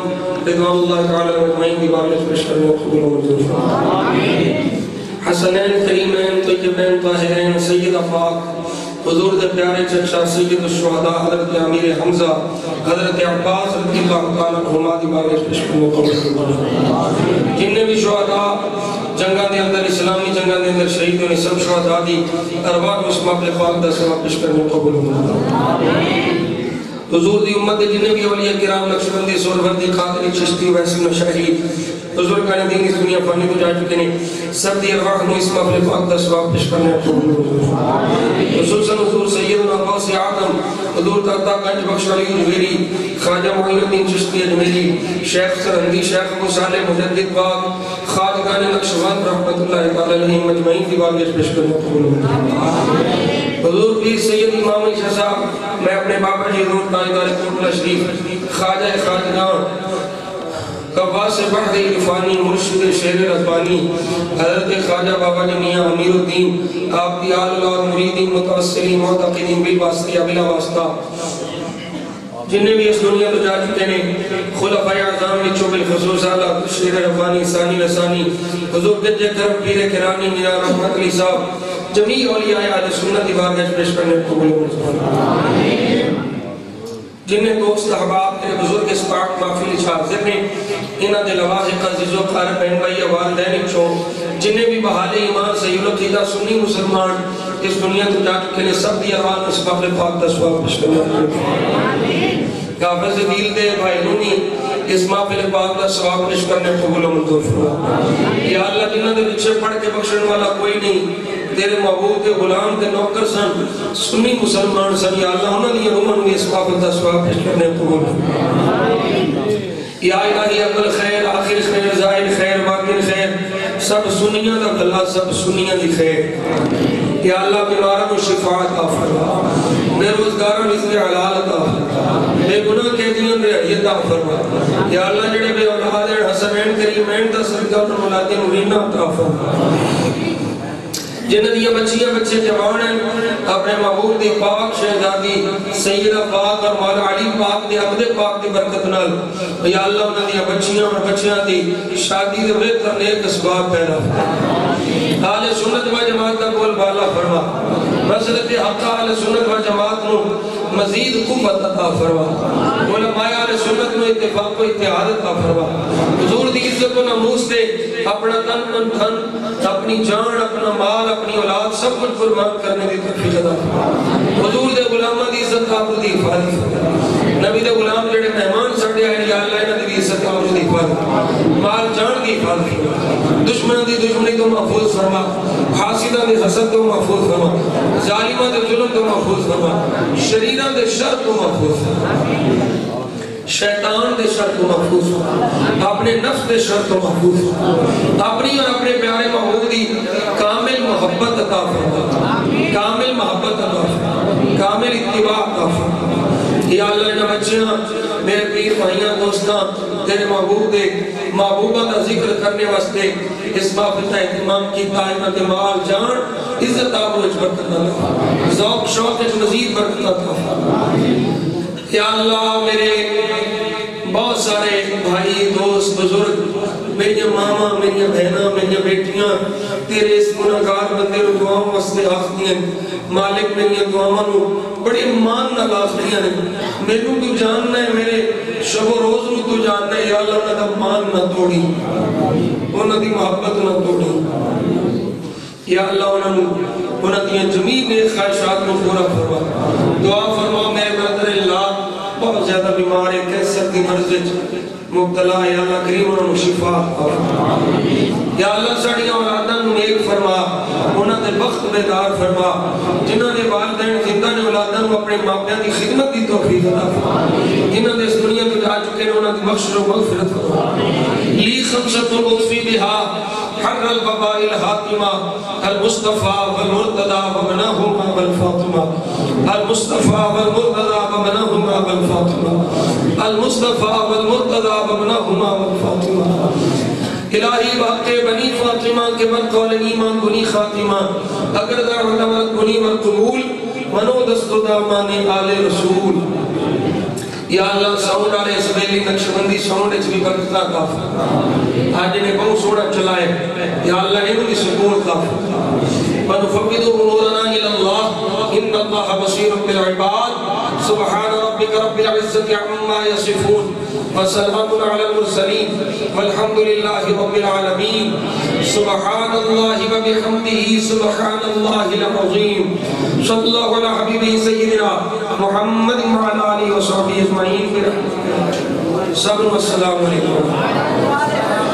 رضوان اللہ تعالی مجمعین دی بار میں پیش کرنے قبول و منظور حسنین کریمین طیبین طاہرین سید پاک حضور دے پیارے چچا سید الشہداء حضرت امیر حمزہ حضرت عباس رضی اللہ تعالیٰ عنہما دی بار میں پیش کرنے قبول جنہیں بھی شہداء جنگاں دے اندر اسلامی جنگاں دے اندر شہید ہونے سب شہداء دی ارواح اس مقبل پاک دا سوا پیش کرنے قبول حضور دی امت جنہیں بھی اولیاء کرام نقشبندی سوربندی قادری چشتی ویسی نشہری حضور کا دین اس دنیا پانی کو جا چکے ہیں سب دی ارواح نو اس مقبل پاک دا سوا پیش کرنے قبول خصوصاً حضور سیدنا غوث آدم حضور تاتا گنج بخش علی جویری خواجہ معین الدین چشتی اجمیری شیخ سرہندی شیخ ابو صالح مجدد پاک خواجگان نقشبند رحمت اللہ تعالی علیہ مجمعین دی باغیش پیش کرنے قبول حضور پیر سید امام علیہ صاحب میں اپنے بابا جی حضور تاجدار کوٹلہ شریف خواجہ خواجگان قواس بحر عرفانی مرشد شیر رضوانی حضرت خواجہ بابا جی میاں امیر الدین آپ دی آل اولاد مریدین متوسلین معتقدین بالواسطہ بلا واسطہ جنہیں بھی اس دنیا تو جا چکے ہیں خلفاء اعظام وچوں بالخصوص اعلیٰ شیر ربانی ثانی لسانی حضور گجے کرم پیر کرانی میرا رحمت علی صاحب جمیع اولیاء اہل سنت دی بارگاہ پیش کرنے قبول جنہیں دوست احباب تیرے بزرگ اس پاک محفل حاضر ہیں انہاں دے لواحق عزیز و خار بہن بھائی والدین چھو جنہیں بھی بحال ایمان سے یلقیدہ سنی مسلمان اس دنیا تو جا چکے نے سب دی آواز اس قبل پاک دا سواب پیش کرنے حافظ دل دے بھائی نونی اس محفل پاک دا سواب پیش کرنے قبول و منظور فرما یا اللہ جنہاں دے پیچھے پڑھ کے بخشن والا کوئی نہیں تیرے محبوب کے غلام کے نوکر سن سنی مسلمان سن یا اللہ انہوں نے رومن اس محفل دا سواب پیش کرنے قبول یا الہی اول خیر آخر خیر ظاہر خیر باطن خیر سب سنیاں دا بھلا سب سنیاں دی خیر یا اللہ بیماروں شفاعت عطا فرما بے روزگاروں رزق حلال عطا فرما بے گناہ قیدیوں رعایت عطا فرما یا اللہ جڑے بے اولاد حسنین کریمین دا صدقہ اور اولاد مبینہ عطا فرما جنہ دیا بچیاں بچے جوان ہیں اپنے محبوب دی پاک شہزادی سیدہ پاک اور مولا علی پاک دی عبد پاک دی برکت نال یا اللہ انہاں دیا بچیاں اور بچیاں دی شادی دے بہتر نیک اسباب پیدا فرما اہل سنت و جماعت کا بول بالا فرما مسلک حق اہل سنت و جماعت نو مزید قوت عطا فرما علماء اہل سنت نو اتفاق و اتحاد عطا فرما حضور دی عزت و ناموس تے اپنا تن اپنی جان اپنا مال اپنی اولاد سب کچھ قربان کرنے دی توفیق عطا فرما حضور دے غلاماں دی عزت قابل دی حفاظت فرما نبی دے غلام جڑے مہمان سڈے آئے یا اللہ انہاں دی عزت قابل دی حفاظت مال جان دی حفاظت فرما دشمنوں دی دشمنی تو محفوظ فرما حاسداں دے حسد تو محفوظ فرما ظالماں دے ظلم تو محفوظ فرما شریراں دے شر تو محفوظ فرما شیطان دے شر تو محفوظ فرما اپنے نفس دے شر تو محفوظ فرما اپنی اور اپنے پیارے محبوب دی کامل محبت عطا فرما کامل محبت عطا فرما کامل اتباع عطا فرما یا اللہ انہاں بچیاں میرے پیر بھائیاں دوستاں تیرے محبوب دے محبوبہ دا ذکر کرنے واسطے اس محفل کا اہتمام کیتا ہے انہاں دے مال جان عزت آبرو اچ برکت عطا ذوق شوق اچ مزید برکت عطا یا اللہ میرے بہت سارے بھائی دوست بزرگ میری ماما میری بہناں میری بیٹیاں تیرے اس گناہگار بندے رو دعاؤں واسطے آخری ہیں مالک میری دعاؤں نو بڑی مان نہ آخری ہیں میرے تو جاننا ہے میرے شب و روز نو تو جاننا ہے یا اللہ انہاں دا مان نہ توڑی انہاں دی محبت نہ توڑی یا اللہ انہاں دی جمیل نے خواہشات کو پورا فرما دعا فرما میرے برادر اللہ بہت زیادہ بیمار ہے کینسر دی مرض مبتلا ہے یا اللہ کریم انہوں شفا یا اللہ ساڑی اولاداں نو نیک فرما انہاں دے بخت بیدار فرما جنہاں دے والدین زندہ نے اولاداں نو اپنے ماپیاں دی خدمت دی توفیق عطا فرما جنہاں دے اس دنیا کو جا چکے ہیں انہاں دی بخش و مغفرت فرما لی خمسۃ القطفی بہا حر البباء الحاتمہ المصطفى والمرتضى وابناهما والفاطمہ المصطفى والمرتضى وابناهما والفاطمہ المصطفى والمرتضى وابناهما والفاطمہ الہی واقع بنی فاطمہ کے من قول ایمان بنی خاتمہ اگر دعوت امرت بنی والقبول منو دست دامان آل رسول یا اللہ ساؤنڈ آلے اس بیلی نقشبندی ساؤنڈ اچھ بھی برکتہ کافر آج انہیں بہت سوڑا چلائے یا اللہ انہوں نے سکون کافر وَنُفَقِدُ أُمُورَنَا إِلَى اللَّهِ إِنَّ اللَّهَ بَصِيرٌ بِالْعِبَادِ سُبْحَانَ رَبِّكَ رَبِّ الْعِزَّةِ عَمَّا يَصِفُونَ وَسَلَامٌ عَلَى الْمُرْسَلِينَ وَالْحَمْدُ لِلَّهِ رَبِّ الْعَالَمِينَ سُبْحَانَ اللَّهِ وَبِحَمْدِهِ سُبْحَانَ اللَّهِ الْعَظِيمِ صلی اللہ علیہ حبیبِ سیدنا محمد وعلى آلہ وصحبہ اجمعین برحمتہ صبر والسلام علیکم